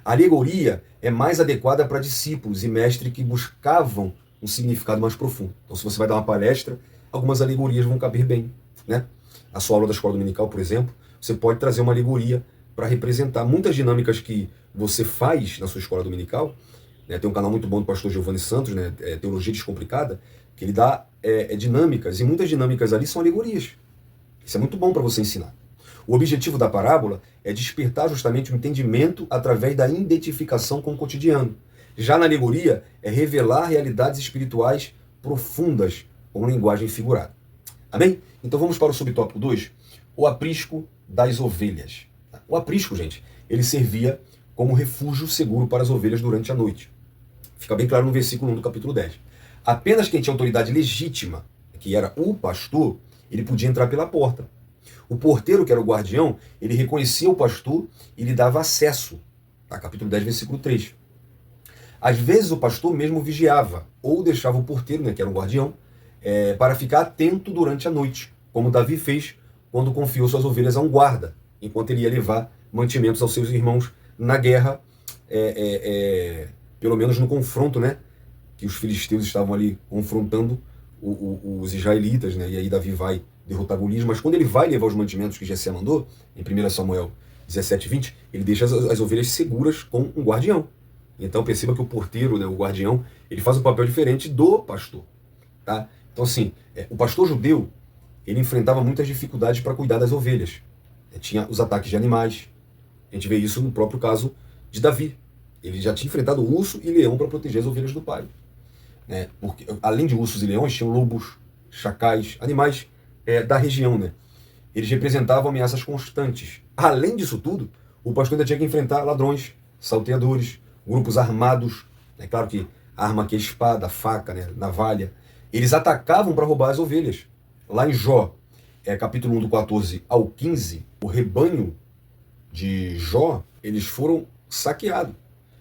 A alegoria é mais adequada para discípulos e mestres que buscavam um significado mais profundo. Então, se você vai dar uma palestra, algumas alegorias vão caber bem. Né? A sua aula da escola dominical, por exemplo, você pode trazer uma alegoria para representar muitas dinâmicas que você faz na sua escola dominical. Né? Tem um canal muito bom do pastor Giovanni Santos, né? Teologia Descomplicada, que ele dá dinâmicas, e muitas dinâmicas ali são alegorias. Isso é muito bom para você ensinar. O objetivo da parábola é despertar justamente o entendimento através da identificação com o cotidiano. Já na alegoria, é revelar realidades espirituais profundas com linguagem figurada. Amém? Então vamos para o subtópico 2, o aprisco das ovelhas. O aprisco, gente, ele servia como refúgio seguro para as ovelhas durante a noite. Fica bem claro no versículo 1 do capítulo 10. Apenas quem tinha autoridade legítima, que era o pastor, ele podia entrar pela porta. O porteiro, que era o guardião, ele reconhecia o pastor e lhe dava acesso. Tá? Capítulo 10, versículo 3. Às vezes o pastor mesmo vigiava, ou deixava o porteiro, né, que era um guardião, para ficar atento durante a noite, como Davi fez quando confiou suas ovelhas a um guarda, enquanto ele ia levar mantimentos aos seus irmãos na guerra, pelo menos no confronto, né, que os filisteus estavam ali confrontando os israelitas, né, e aí Davi vai derrotar Golias, mas quando ele vai levar os mantimentos que Jessé mandou, em 1 Samuel 17, 20, ele deixa as ovelhas seguras com um guardião. Então perceba que o porteiro, né, o guardião, ele faz um papel diferente do pastor. Tá? Então assim, o pastor judeu, ele enfrentava muitas dificuldades para cuidar das ovelhas. Tinha os ataques de animais, a gente vê isso no próprio caso de Davi. Ele já tinha enfrentado urso e leão para proteger as ovelhas do pai. Né? Porque, além de ursos e leões, tinham lobos, chacais, animais da região. Né? Eles representavam ameaças constantes. Além disso tudo, o pastor ainda tinha que enfrentar ladrões, salteadores, grupos armados. É claro que a arma aqui é espada, faca, né? Navalha. Eles atacavam para roubar as ovelhas. Lá em Jó, capítulo 1 do 14 ao 15, o rebanho de Jó, eles foram saqueados.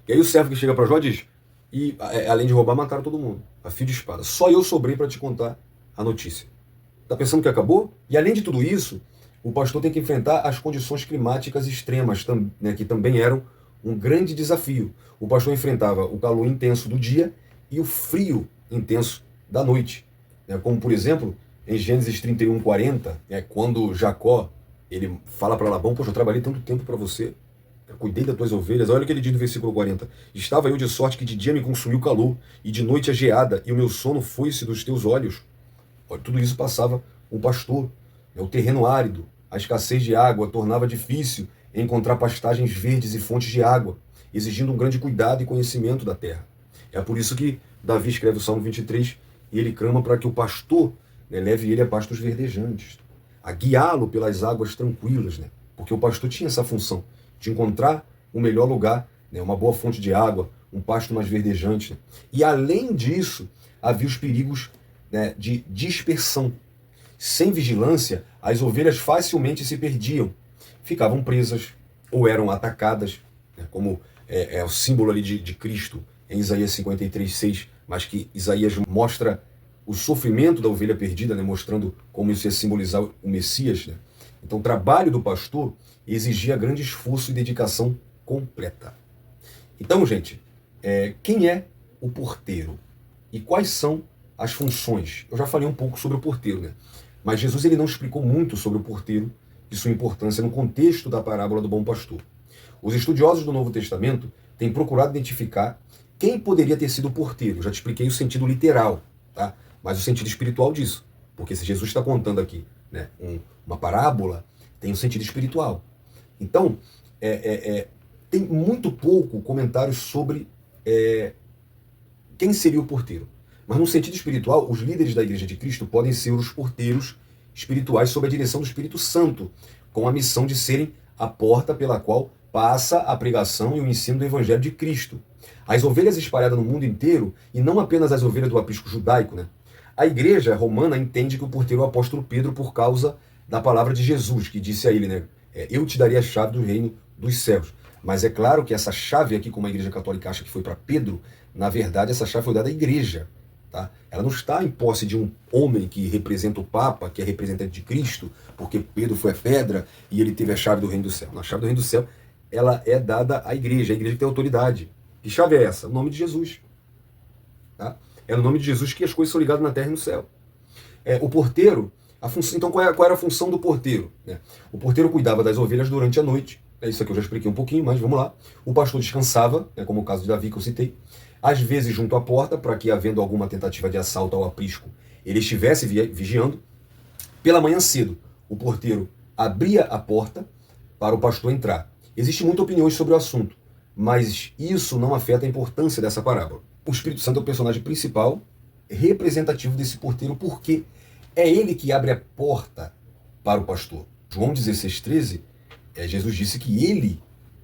E aí o servo que chega para Jó diz, além de roubar, mataram todo mundo, a fio de espada. Só eu sobrei para te contar a notícia. Tá pensando que acabou? E além de tudo isso, o pastor tem que enfrentar as condições climáticas extremas, né, que também eram um grande desafio. O pastor enfrentava o calor intenso do dia e o frio intenso da noite. Né, como, por exemplo, em Gênesis 31, 40, quando Jacó ele fala para Labão, poxa, eu trabalhei tanto tempo para você, Cuidei das tuas ovelhas. Olha o que ele diz no versículo 40. Estava eu de sorte que de dia me consumiu o calor, e de noite a geada, e o meu sono foi-se dos teus olhos. Olha, tudo isso passava o pastor. O terreno árido, a escassez de água tornava difícil encontrar pastagens verdes e fontes de água, exigindo um grande cuidado e conhecimento da terra. É por isso que Davi escreve o Salmo 23 e ele clama para que o pastor, né, leve ele a pastos verdejantes, a guiá-lo pelas águas tranquilas, né? Porque o pastor tinha essa função de encontrar o melhor lugar, né, uma boa fonte de água, um pasto mais verdejante. Né? E além disso, havia os perigos, né, de dispersão. Sem vigilância, as ovelhas facilmente se perdiam, ficavam presas ou eram atacadas, né, como é o símbolo ali de Cristo em Isaías 53:6, mas que Isaías mostra o sofrimento da ovelha perdida, né, mostrando como isso ia simbolizar o Messias. Né? Então, o trabalho do pastor exigia grande esforço e dedicação completa. Então, gente, quem é o porteiro? E quais são as funções? Eu já falei um pouco sobre o porteiro, né? Mas Jesus ele não explicou muito sobre o porteiro e sua importância no contexto da parábola do bom pastor. Os estudiosos do Novo Testamento têm procurado identificar quem poderia ter sido o porteiro. Eu já te expliquei o sentido literal, tá? Mas o sentido espiritual disso. Porque se Jesus está contando aqui, né, uma parábola, tem um sentido espiritual. Então, tem muito pouco comentários sobre quem seria o porteiro. Mas no sentido espiritual, os líderes da Igreja de Cristo podem ser os porteiros espirituais sob a direção do Espírito Santo, com a missão de serem a porta pela qual passa a pregação e o ensino do Evangelho de Cristo. As ovelhas espalhadas no mundo inteiro, e não apenas as ovelhas do aprisco judaico, né? A igreja romana entende que o porteiro é o apóstolo Pedro por causa da palavra de Jesus, que disse a ele, né? Eu te daria a chave do reino dos céus. Mas é claro que essa chave aqui, como a igreja católica acha que foi para Pedro, na verdade essa chave foi dada à igreja. Tá? Ela não está em posse de um homem que representa o Papa, que é representante de Cristo, porque Pedro foi a pedra e ele teve a chave do reino do céu. A chave do reino do céu, ela é dada à igreja, a igreja que tem autoridade. Que chave é essa? O nome de Jesus. Tá? É no nome de Jesus que as coisas são ligadas na terra e no céu. O porteiro, então qual era a função do porteiro? Né? O porteiro cuidava das ovelhas durante a noite. Isso aqui eu já expliquei um pouquinho, mas vamos lá. O pastor descansava, né, como o caso de Davi que eu citei, às vezes junto à porta, para que, havendo alguma tentativa de assalto ao aprisco, ele estivesse vigiando. Pela manhã cedo, o porteiro abria a porta para o pastor entrar. Existem muitas opiniões sobre o assunto, mas isso não afeta a importância dessa parábola. O Espírito Santo é o personagem principal, representativo desse porteiro, porque é ele que abre a porta para o pastor. João 16:13, Jesus disse que ele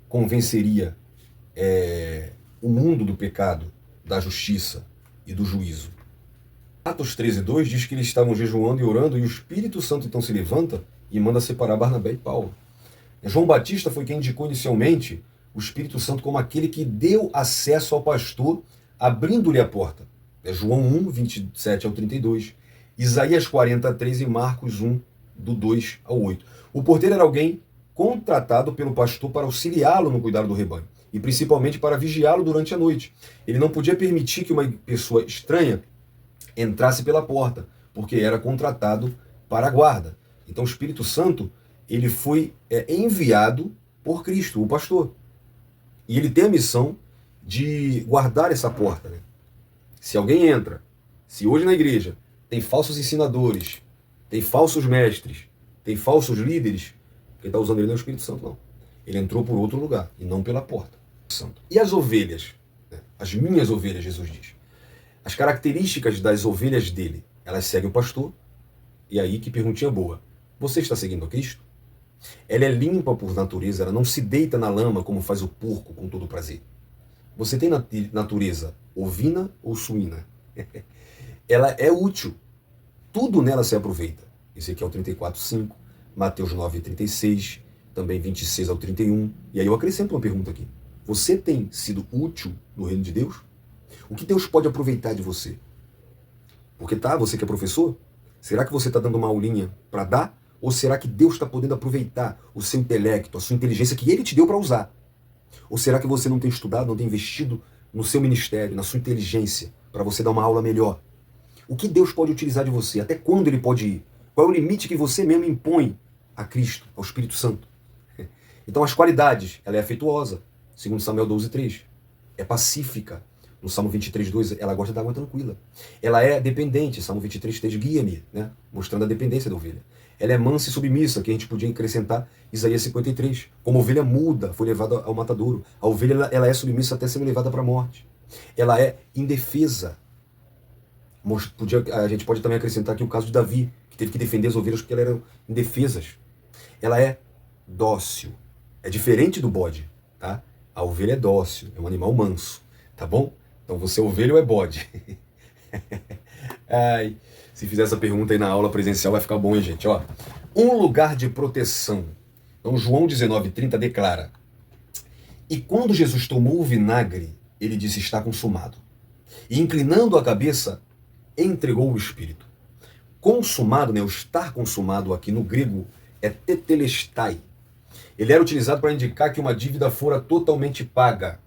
convenceria o mundo do pecado, da justiça e do juízo. Atos 13:2 diz que eles estavam jejuando e orando, e o Espírito Santo então se levanta e manda separar Barnabé e Paulo. João Batista foi quem indicou inicialmente o Espírito Santo como aquele que deu acesso ao pastor, abrindo-lhe a porta. João 1:27-32, Isaías 40:3 e Marcos 1:2-8. O porteiro era alguém contratado pelo pastor para auxiliá-lo no cuidado do rebanho, e principalmente para vigiá-lo durante a noite. Ele não podia permitir que uma pessoa estranha entrasse pela porta, porque era contratado para a guarda. Então o Espírito Santo, ele foi enviado por Cristo, o pastor. E ele tem a missão de guardar essa porta. Né? Se alguém entra, se hoje na igreja tem falsos ensinadores, tem falsos mestres, tem falsos líderes, quem está usando ele não é o Espírito Santo, não. Ele entrou por outro lugar, e não pela porta. E as ovelhas? As minhas ovelhas, Jesus diz. As características das ovelhas dele, elas seguem o pastor. E aí, que perguntinha boa. Você está seguindo a Cristo? Ela é limpa por natureza, ela não se deita na lama como faz o porco com todo prazer. Você tem natureza ovina ou suína? Ela é útil. Tudo nela se aproveita. Ezequiel 34:5, Mateus 9:36, também 26-31. E aí eu acrescento uma pergunta aqui. Você tem sido útil no reino de Deus? O que Deus pode aproveitar de você? Porque você que é professor, será que você está dando uma aulinha para dar? Ou será que Deus está podendo aproveitar o seu intelecto, a sua inteligência que Ele te deu para usar? Ou será que você não tem estudado, não tem investido no seu ministério, na sua inteligência, para você dar uma aula melhor? O que Deus pode utilizar de você? Até quando Ele pode ir? Qual é o limite que você mesmo impõe a Cristo, ao Espírito Santo? Então as qualidades, ela é afetuosa, segundo Samuel 12:3. É pacífica. No Salmo 23:2, ela gosta da água tranquila. Ela é dependente, Salmo 23:3, guia-me, né? Mostrando a dependência da ovelha. Ela é mansa e submissa, que a gente podia acrescentar Isaías 53. Como ovelha muda, foi levada ao matadouro. A ovelha ela é submissa até ser levada para a morte. Ela é indefesa. A gente pode também acrescentar aqui o caso de Davi, que teve que defender as ovelhas porque elas eram indefesas. Ela é dócil. É diferente do bode, tá? A ovelha é dócil, é um animal manso, tá bom? Então você é ovelha ou é bode? Ai, se fizer essa pergunta aí na aula presencial vai ficar bom, hein, gente? Ó, um lugar de proteção. Então João 19:30 declara: e quando Jesus tomou o vinagre, ele disse, está consumado. E inclinando a cabeça, entregou o Espírito. Consumado, né, o estar consumado aqui no grego é tetelestai. Ele era utilizado para indicar que uma dívida fora totalmente paga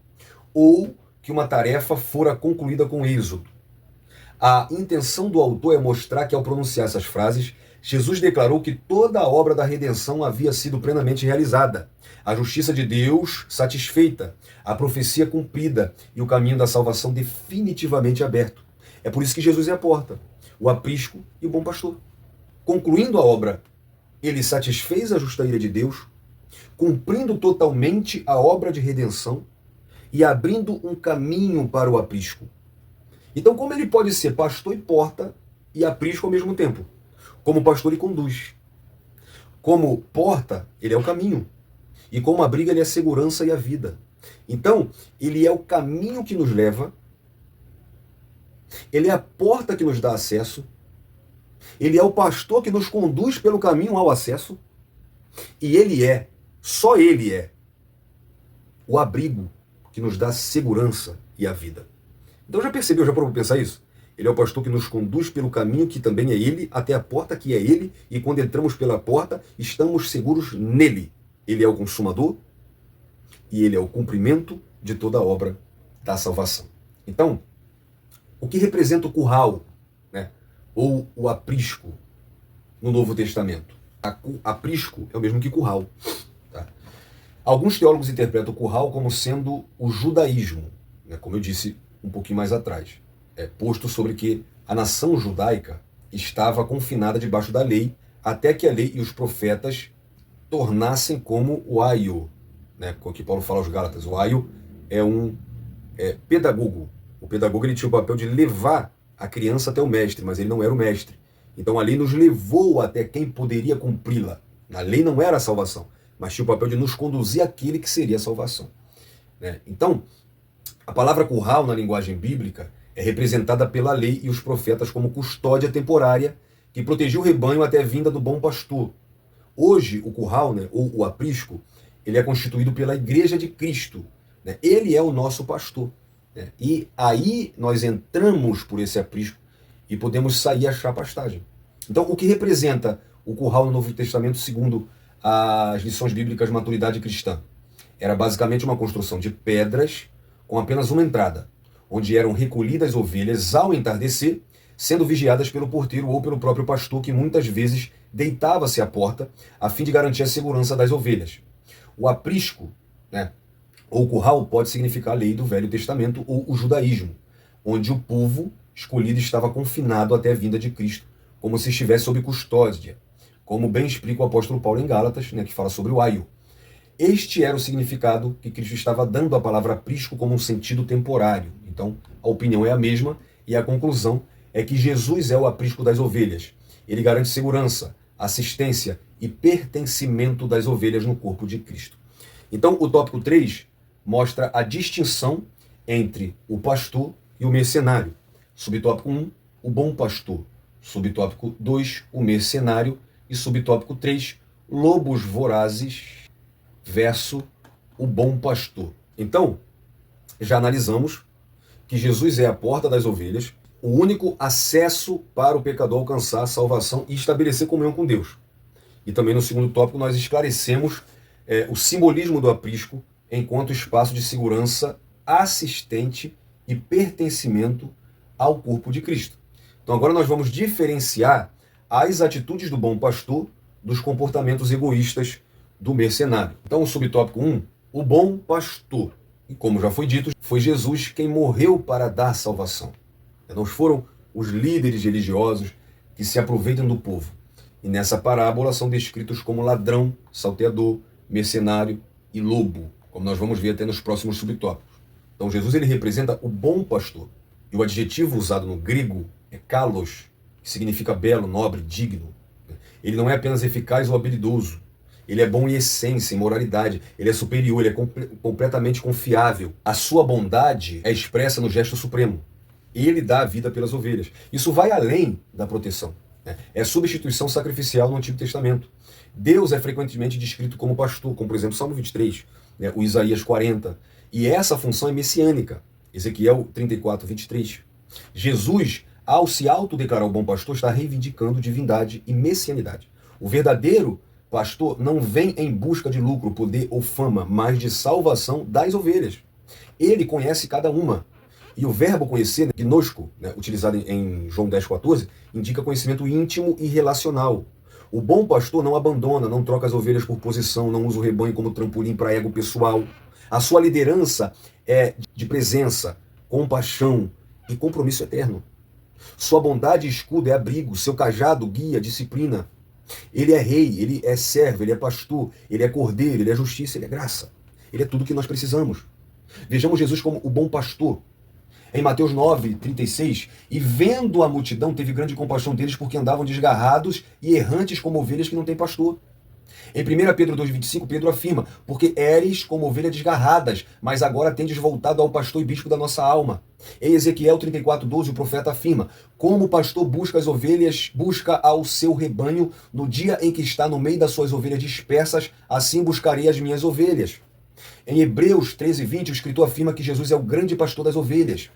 ou que uma tarefa fora concluída com êxito. A intenção do autor é mostrar que, ao pronunciar essas frases, Jesus declarou que toda a obra da redenção havia sido plenamente realizada, a justiça de Deus satisfeita, a profecia cumprida e o caminho da salvação definitivamente aberto. É por isso que Jesus é a porta, o aprisco e o bom pastor. Concluindo a obra, ele satisfez a justa ira de Deus, cumprindo totalmente a obra de redenção e abrindo um caminho para o aprisco. Então, como ele pode ser pastor e porta e aprisco ao mesmo tempo? Como pastor, ele conduz. Como porta, ele é o caminho. E como abrigo, ele é a segurança e a vida. Então, ele é o caminho que nos leva, ele é a porta que nos dá acesso, ele é o pastor que nos conduz pelo caminho ao acesso, e ele é, só ele é, o abrigo que nos dá segurança e a vida. Então já percebeu, já parou para pensar isso? Ele é o pastor que nos conduz pelo caminho que também é ele, até a porta que é ele, e quando entramos pela porta, estamos seguros nele. Ele é o consumador e ele é o cumprimento de toda a obra da salvação. Então, o que representa o curral, né, ou o aprisco no Novo Testamento? Aprisco é o mesmo que curral. Tá? Alguns teólogos interpretam o curral como sendo o judaísmo, né, como eu disse um pouquinho mais atrás. Posto sobre que a nação judaica estava confinada debaixo da lei, até que a lei e os profetas tornassem como o aio, né, com o que Paulo fala aos Gálatas. O aio é um pedagogo. O pedagogo ele tinha o papel de levar a criança até o mestre, mas ele não era o mestre. Então a lei nos levou até quem poderia cumpri-la. A lei não era a salvação, mas tinha o papel de nos conduzir àquele que seria a salvação. Né? Então, a palavra curral na linguagem bíblica é representada pela lei e os profetas como custódia temporária que protegia o rebanho até a vinda do bom pastor. Hoje, o curral, né, ou o aprisco, ele é constituído pela Igreja de Cristo. Né? Ele é o nosso pastor. Né? E aí nós entramos por esse aprisco e podemos sair e achar pastagem. Então, o que representa o curral no Novo Testamento, segundo as lições bíblicas de maturidade cristã? Era basicamente uma construção de pedras com apenas uma entrada, onde eram recolhidas ovelhas ao entardecer, sendo vigiadas pelo porteiro ou pelo próprio pastor, que muitas vezes deitava-se à porta a fim de garantir a segurança das ovelhas. O aprisco, né, ou curral, pode significar a lei do Velho Testamento ou o judaísmo, onde o povo escolhido estava confinado até a vinda de Cristo, como se estivesse sob custódia, como bem explica o apóstolo Paulo em Gálatas, né, que fala sobre o aio. Este era o significado que Cristo estava dando à palavra aprisco como um sentido temporário. Então, a opinião é a mesma e a conclusão é que Jesus é o aprisco das ovelhas. Ele garante segurança, assistência e pertencimento das ovelhas no corpo de Cristo. Então, o tópico 3 mostra a distinção entre o pastor e o mercenário. Subtópico 1, o bom pastor. Subtópico 2, o mercenário. E subtópico 3, lobos vorazes versus o bom pastor. Então, já analisamos que Jesus é a porta das ovelhas, o único acesso para o pecador alcançar a salvação e estabelecer comunhão com Deus. E também no segundo tópico nós esclarecemos o simbolismo do aprisco enquanto espaço de segurança, assistente e pertencimento ao corpo de Cristo. Então agora nós vamos diferenciar as atitudes do bom pastor dos comportamentos egoístas do mercenário. Então, o subtópico 1, o bom pastor. E como já foi dito, foi Jesus quem morreu para dar salvação. Não foram os líderes religiosos que se aproveitam do povo. E nessa parábola são descritos como ladrão, salteador, mercenário e lobo, como nós vamos ver até nos próximos subtópicos. Então Jesus ele representa o bom pastor. E o adjetivo usado no grego é kalos, que significa belo, nobre, digno. Ele não é apenas eficaz ou habilidoso. Ele é bom em essência, em moralidade. Ele é superior, ele é completamente confiável. A sua bondade é expressa no gesto supremo. Ele dá a vida pelas ovelhas. Isso vai além da proteção. É substituição sacrificial no Antigo Testamento. Deus é frequentemente descrito como pastor, como por exemplo Salmo 23, o Isaías 40. E essa função é messiânica. Ezequiel 34, 23. Jesus, ao se autodeclarar o bom pastor, está reivindicando divindade e messianidade. O verdadeiro pastor não vem em busca de lucro, poder ou fama, mas de salvação das ovelhas. Ele conhece cada uma. E o verbo conhecer, gnosco, utilizado em João 10,14, indica conhecimento íntimo e relacional. O bom pastor não abandona, não troca as ovelhas por posição, não usa o rebanho como trampolim para ego pessoal. A sua liderança é de presença, compaixão e compromisso eterno. Sua bondade e escudo é abrigo, seu cajado, guia, disciplina. Ele é rei, ele é servo, ele é pastor, ele é cordeiro, ele é justiça, ele é graça. Ele é tudo o que nós precisamos. Vejamos Jesus como o bom pastor. Em Mateus 9, 36, e vendo a multidão, teve grande compaixão deles porque andavam desgarrados e errantes como ovelhas que não têm pastor. Em 1 Pedro 2,25, Pedro afirma, porque éreis como ovelhas desgarradas, mas agora tendes voltado ao pastor e bispo da nossa alma. Em Ezequiel 34,12, o profeta afirma, como o pastor busca as ovelhas, busca ao seu rebanho, no dia em que está no meio das suas ovelhas dispersas, assim buscarei as minhas ovelhas. Em Hebreus 13:20, o escritor afirma que Jesus é o grande pastor das ovelhas.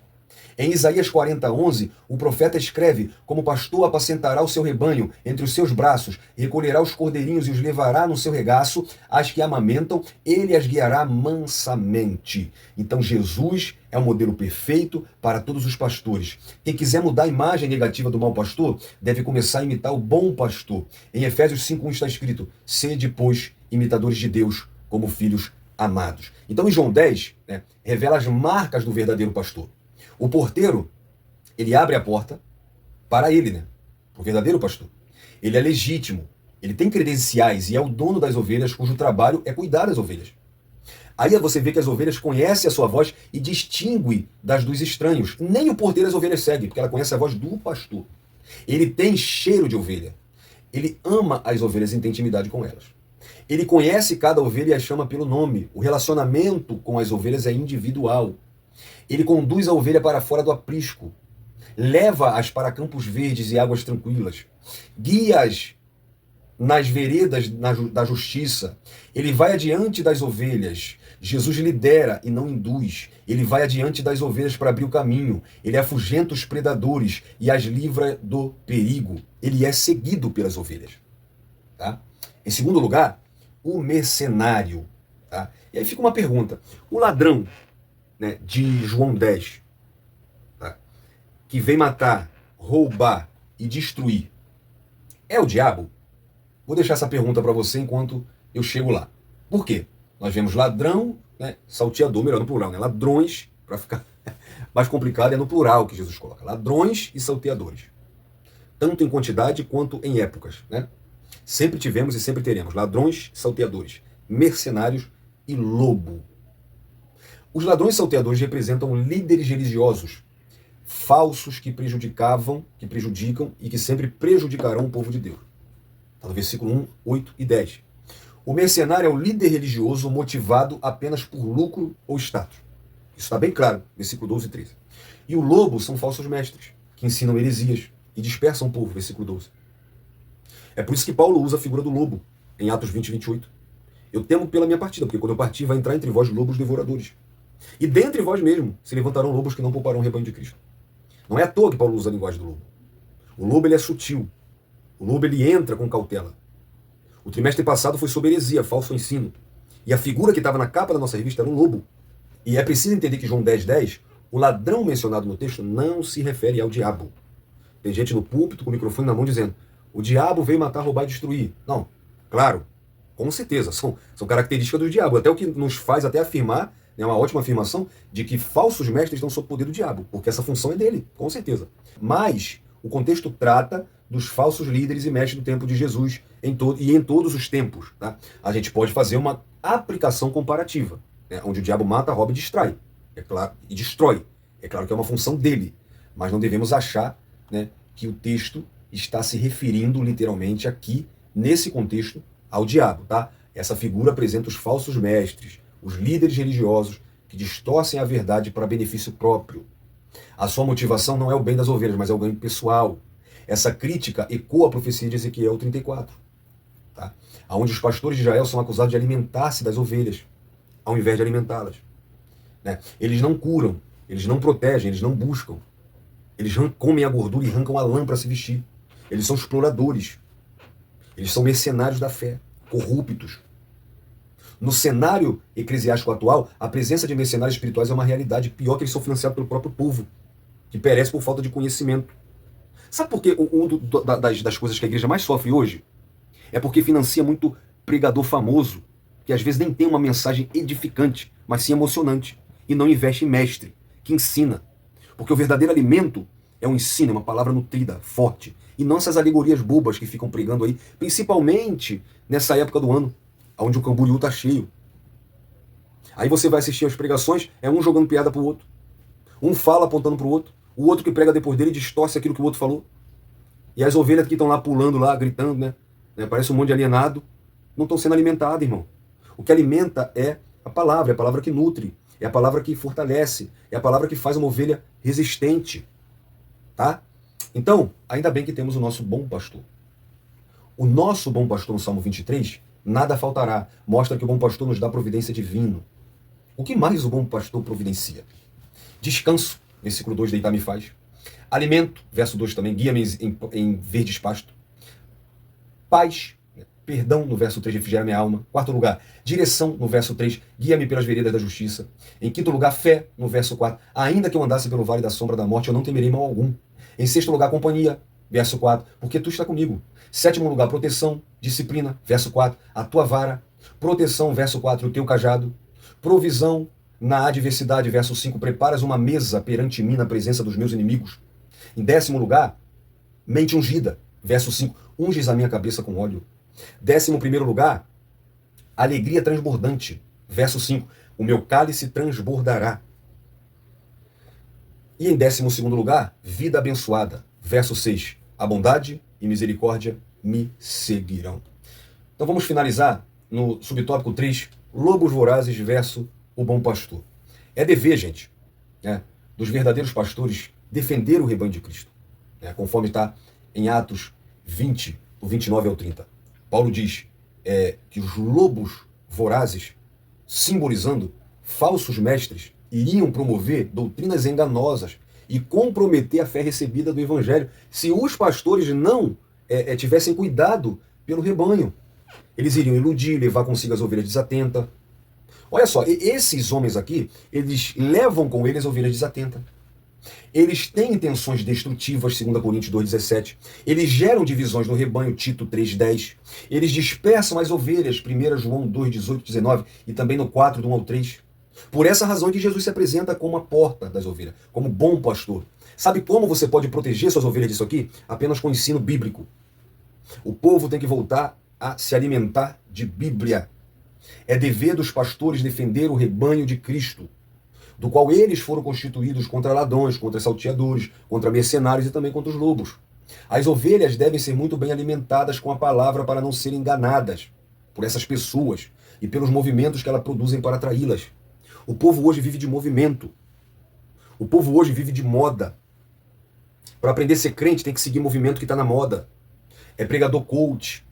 Em Isaías 40:11, o profeta escreve, como pastor apacentará o seu rebanho entre os seus braços, recolherá os cordeirinhos e os levará no seu regaço, as que amamentam, ele as guiará mansamente. Então Jesus é o modelo perfeito para todos os pastores. Quem quiser mudar a imagem negativa do mau pastor, deve começar a imitar o bom pastor. Em Efésios 5:1 está escrito, sede, pois, imitadores de Deus, como filhos amados. Então em João 10, revela as marcas do verdadeiro pastor. O porteiro, ele abre a porta para ele, o verdadeiro pastor. Ele é legítimo, ele tem credenciais e é o dono das ovelhas, cujo trabalho é cuidar das ovelhas. Aí você vê que as ovelhas conhecem a sua voz e distinguem das dos estranhos. Nem o porteiro as ovelhas segue, porque ela conhece a voz do pastor. Ele tem cheiro de ovelha. Ele ama as ovelhas e tem intimidade com elas. Ele conhece cada ovelha e as chama pelo nome. O relacionamento com as ovelhas é individual. Ele conduz a ovelha para fora do aprisco, leva-as para campos verdes e águas tranquilas, guia-as nas veredas da justiça. Ele vai adiante das ovelhas. Jesus lidera e não induz. Ele vai adiante das ovelhas para abrir o caminho. Ele afugenta os predadores e as livra do perigo. Ele é seguido pelas ovelhas. Tá? Em segundo lugar, o mercenário. Tá? E aí fica uma pergunta. O ladrão, de João 10, tá? Que vem matar, roubar e destruir, é o diabo? Vou deixar essa pergunta para você enquanto eu chego lá. Por quê? Nós vemos ladrão, salteador, melhor no plural, ladrões, para ficar mais complicado, é no plural que Jesus coloca. Ladrões e salteadores. Tanto em quantidade quanto em épocas. Sempre tivemos e sempre teremos ladrões e salteadores, mercenários e lobo. Os ladrões salteadores representam líderes religiosos, falsos que prejudicam e que sempre prejudicarão o povo de Deus. Está no versículo 1, 8 e 10. O mercenário é o líder religioso motivado apenas por lucro ou status. Isso está bem claro, versículo 12 e 13. E o lobo são falsos mestres, que ensinam heresias e dispersam o povo, versículo 12. É por isso que Paulo usa a figura do lobo, em Atos 20 e 28. Eu temo pela minha partida, porque quando eu partir vai entrar entre vós lobos devoradores. E dentre vós mesmo se levantarão lobos que não pouparão o rebanho de Cristo. Não é à toa que Paulo usa a linguagem do lobo. O lobo ele é sutil. O lobo ele entra com cautela. O trimestre passado foi sobre heresia, falso ensino. E a figura que estava na capa da nossa revista era um lobo. E é preciso entender que João 10:10, o ladrão mencionado no texto não se refere ao diabo. Tem gente no púlpito com o microfone na mão dizendo, o diabo veio matar, roubar e destruir. Não, claro, Com certeza, são características do diabo. Até o que nos faz até afirmar, é uma ótima afirmação, de que falsos mestres estão sob o poder do diabo, porque essa função é dele, com certeza. Mas o contexto trata dos falsos líderes e mestres do tempo de Jesus em todos os tempos. Tá? A gente pode fazer uma aplicação comparativa, né? Onde o diabo mata, rouba e distrai. É claro, e destrói. É claro que é uma função dele, mas não devemos achar, né, que o texto está se referindo literalmente aqui, nesse contexto, ao diabo. Tá? Essa figura apresenta os falsos mestres, os líderes religiosos que distorcem a verdade para benefício próprio. A sua motivação não é o bem das ovelhas, mas é o ganho pessoal. Essa crítica ecoa a profecia de Ezequiel 34, tá? Onde os pastores de Israel são acusados de alimentar-se das ovelhas, ao invés de alimentá-las. Né? Eles não curam, eles não protegem, eles não buscam. Eles comem a gordura e arrancam a lã para se vestir. Eles são exploradores. Eles são mercenários da fé, corruptos. No cenário eclesiástico atual, a presença de mercenários espirituais é uma realidade. Pior que eles são financiados pelo próprio povo, que perece por falta de conhecimento. Sabe por que das coisas que a igreja mais sofre hoje? É porque financia muito pregador famoso, que às vezes nem tem uma mensagem edificante, mas sim emocionante, e não investe em mestre, que ensina. Porque o verdadeiro alimento é um ensino, é uma palavra nutrida, forte, e não essas alegorias bobas que ficam pregando aí, principalmente nessa época do ano, onde o Camboriú está cheio. Aí você vai assistir as pregações, é um jogando piada pro outro. Um fala apontando pro outro, o outro que prega depois dele distorce aquilo que o outro falou. E as ovelhas que estão lá pulando, lá, gritando, né? Parece um monte de alienado, não estão sendo alimentadas, irmão. O que alimenta é a palavra que nutre, é a palavra que fortalece, é a palavra que faz uma ovelha resistente. Tá? Então, ainda bem que temos o nosso bom pastor. O nosso bom pastor, no Salmo 23, nada faltará. Mostra que o bom pastor nos dá providência divina. O que mais o bom pastor providencia? Descanso, versículo 2, deitar me faz. Alimento, verso 2 também, guia-me em verdes pasto. Paz, perdão, no verso 3, refrigera minha alma. Quarto lugar, direção, no verso 3, guia-me pelas veredas da justiça. Em quinto lugar, fé, no verso 4, ainda que eu andasse pelo vale da sombra da morte, eu não temerei mal algum. Em sexto lugar, companhia, verso 4, porque tu está comigo. Sétimo lugar, proteção, disciplina, verso 4, a tua vara. Proteção, verso 4, o teu cajado. Provisão na adversidade, verso 5, preparas uma mesa perante mim na presença dos meus inimigos. Em décimo lugar, mente ungida, verso 5, unges a minha cabeça com óleo. Décimo primeiro lugar, alegria transbordante, verso 5, o meu cálice transbordará. E em 12º lugar, vida abençoada. Verso 6, a bondade e misericórdia me seguirão. Então vamos finalizar no subtópico 3, lobos vorazes versus o bom pastor. É dever, gente, né, dos verdadeiros pastores defender o rebanho de Cristo, né, conforme está em Atos 20, do 29 ao 30. Paulo diz que os lobos vorazes, simbolizando falsos mestres, iriam promover doutrinas enganosas e comprometer a fé recebida do Evangelho se os pastores não tivessem cuidado pelo rebanho. Eles iriam iludir, levar consigo as ovelhas desatentas. Olha só, esses homens aqui, eles levam com eles as ovelhas desatentas. Eles têm intenções destrutivas, 2 Coríntios 2,17. Eles geram divisões no rebanho, Tito 3,10. Eles dispersam as ovelhas, 1 João 2,18, 19, e também no 4, do 1 ao 3. Por essa razão é que Jesus se apresenta como a porta das ovelhas, como bom pastor. Sabe como você pode proteger suas ovelhas disso aqui? Apenas com ensino bíblico. O povo tem que voltar a se alimentar de Bíblia. É dever dos pastores defender o rebanho de Cristo, do qual eles foram constituídos contra ladrões, contra salteadores, contra mercenários e também contra os lobos. As ovelhas devem ser muito bem alimentadas com a palavra para não serem enganadas por essas pessoas e pelos movimentos que elas produzem para atraí-las. O povo hoje vive de movimento. O povo hoje vive de moda. Para aprender a ser crente tem que seguir movimento que está na moda. É pregador coach,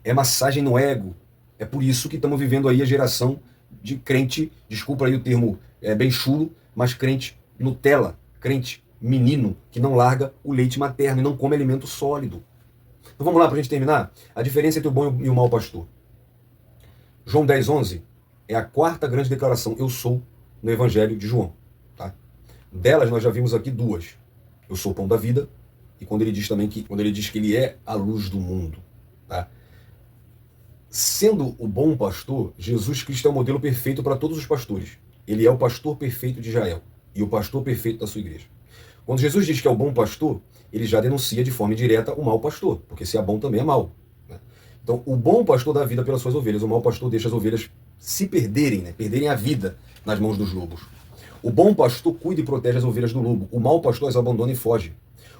é massagem no ego. É por isso que estamos vivendo aí a geração de crente, desculpa aí o termo bem chulo, mas crente Nutella, crente menino que não larga o leite materno e não come alimento sólido. Então vamos lá para a gente terminar. A diferença entre o bom e o mau pastor. João 10:11 é a quarta grande declaração, eu sou, no Evangelho de João. Tá? Delas nós já vimos aqui duas. Eu sou o pão da vida, e quando ele diz também quando ele diz que ele é a luz do mundo. Tá? Sendo o bom pastor, Jesus Cristo é o modelo perfeito para todos os pastores. Ele é o pastor perfeito de Israel e o pastor perfeito da sua igreja. Quando Jesus diz que é o bom pastor, ele já denuncia de forma indireta o mau pastor, porque se é bom também é mau, né? Então, o bom pastor dá vida pelas suas ovelhas, o mau pastor deixa as ovelhas se perderem, né? Perderem a vida nas mãos dos lobos. O bom pastor cuida e protege as ovelhas do lobo, o mau pastor as abandona e foge.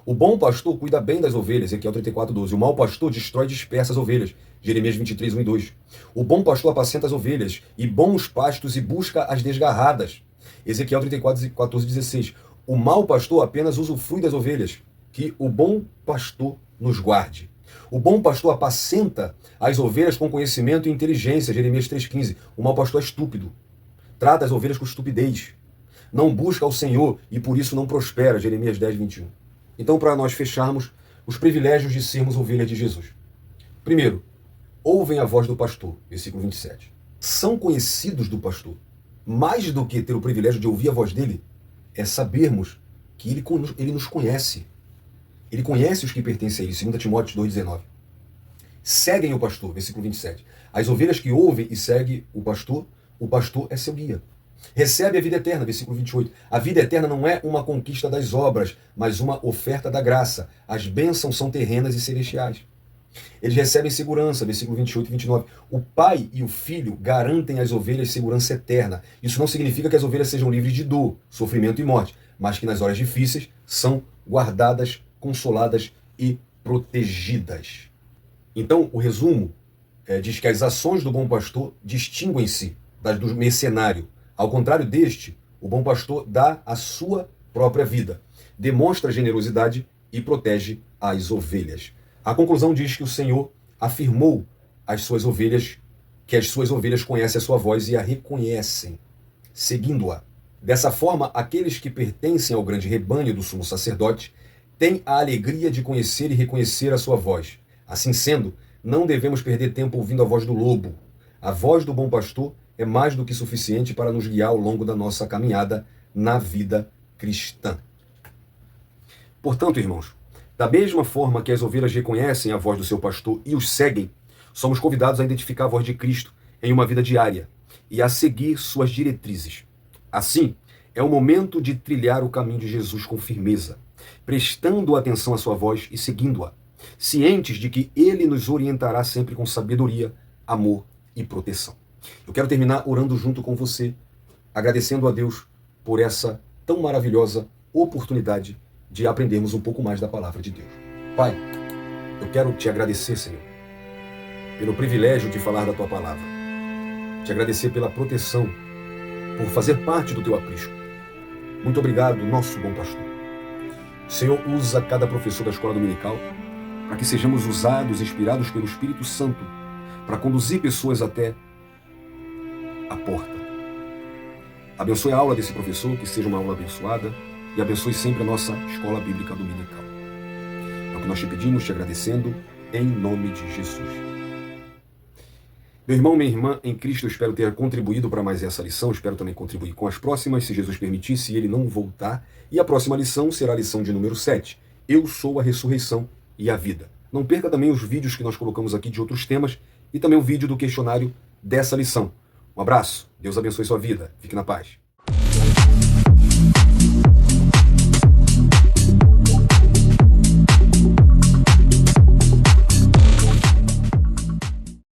O bom pastor cuida bem das ovelhas, Ezequiel 34:12. O mau pastor destrói e dispersa as ovelhas, Jeremias 23:1 e 2. O bom pastor apacenta as ovelhas e bons pastos e busca as desgarradas, Ezequiel 34:14-16. O mau pastor apenas usufrui das ovelhas, que o bom pastor nos guarde. O bom pastor apacenta as ovelhas com conhecimento e inteligência, Jeremias 3:15. O mau pastor é estúpido, trata as ovelhas com estupidez, não busca ao Senhor e por isso não prospera, Jeremias 10:21. Então, para nós fecharmos, os privilégios de sermos ovelhas de Jesus. Primeiro, ouvem a voz do pastor, versículo 27. São conhecidos do pastor. Mais do que ter o privilégio de ouvir a voz dele, é sabermos que ele nos conhece. Ele conhece os que pertencem a ele, 2 Timóteo 2,19. Seguem o pastor, versículo 27. As ovelhas que ouvem e seguem o pastor é seu guia. Recebe a vida eterna, versículo 28. A vida eterna não é uma conquista das obras, mas uma oferta da graça. As bênçãos são terrenas e celestiais. Eles recebem segurança, versículo 28 e 29. O pai e o filho garantem às ovelhas segurança eterna. Isso não significa que as ovelhas sejam livres de dor, sofrimento e morte, mas que nas horas difíceis são guardadas, consoladas e protegidas. Então, o resumo diz que as ações do bom pastor distinguem-se das do mercenário. Ao contrário deste, o bom pastor dá a sua própria vida, demonstra generosidade e protege as ovelhas. A conclusão diz que o Senhor afirmou às suas ovelhas que as suas ovelhas conhecem a sua voz e a reconhecem, seguindo-a. Dessa forma, aqueles que pertencem ao grande rebanho do sumo sacerdote têm a alegria de conhecer e reconhecer a sua voz. Assim sendo, não devemos perder tempo ouvindo a voz do lobo. A voz do bom pastor é mais do que suficiente para nos guiar ao longo da nossa caminhada na vida cristã. Portanto, irmãos, da mesma forma que as ovelhas reconhecem a voz do seu pastor e os seguem, somos convidados a identificar a voz de Cristo em uma vida diária e a seguir suas diretrizes. Assim, é o momento de trilhar o caminho de Jesus com firmeza, prestando atenção à sua voz e seguindo-a, cientes de que ele nos orientará sempre com sabedoria, amor e proteção. Eu quero terminar orando junto com você, agradecendo a Deus por essa tão maravilhosa oportunidade de aprendermos um pouco mais da palavra de Deus. Pai, eu quero te agradecer, Senhor, pelo privilégio de falar da tua palavra. Te agradecer pela proteção, por fazer parte do teu aprisco. Muito obrigado, nosso bom pastor. O Senhor usa cada professor da escola dominical para que sejamos usados, inspirados pelo Espírito Santo, para conduzir pessoas até a porta. Abençoe a aula desse professor, que seja uma aula abençoada, e abençoe sempre a nossa escola bíblica dominical. É o que nós te pedimos, te agradecendo, em nome de Jesus. Meu irmão, minha irmã, em Cristo, eu espero ter contribuído para mais essa lição, espero também contribuir com as próximas, se Jesus permitir, se ele não voltar. E a próxima lição será a lição de número 7. Eu sou a ressurreição e a vida. Não perca também os vídeos que nós colocamos aqui de outros temas e também o vídeo do questionário dessa lição. Um abraço, Deus abençoe sua vida, fique na paz.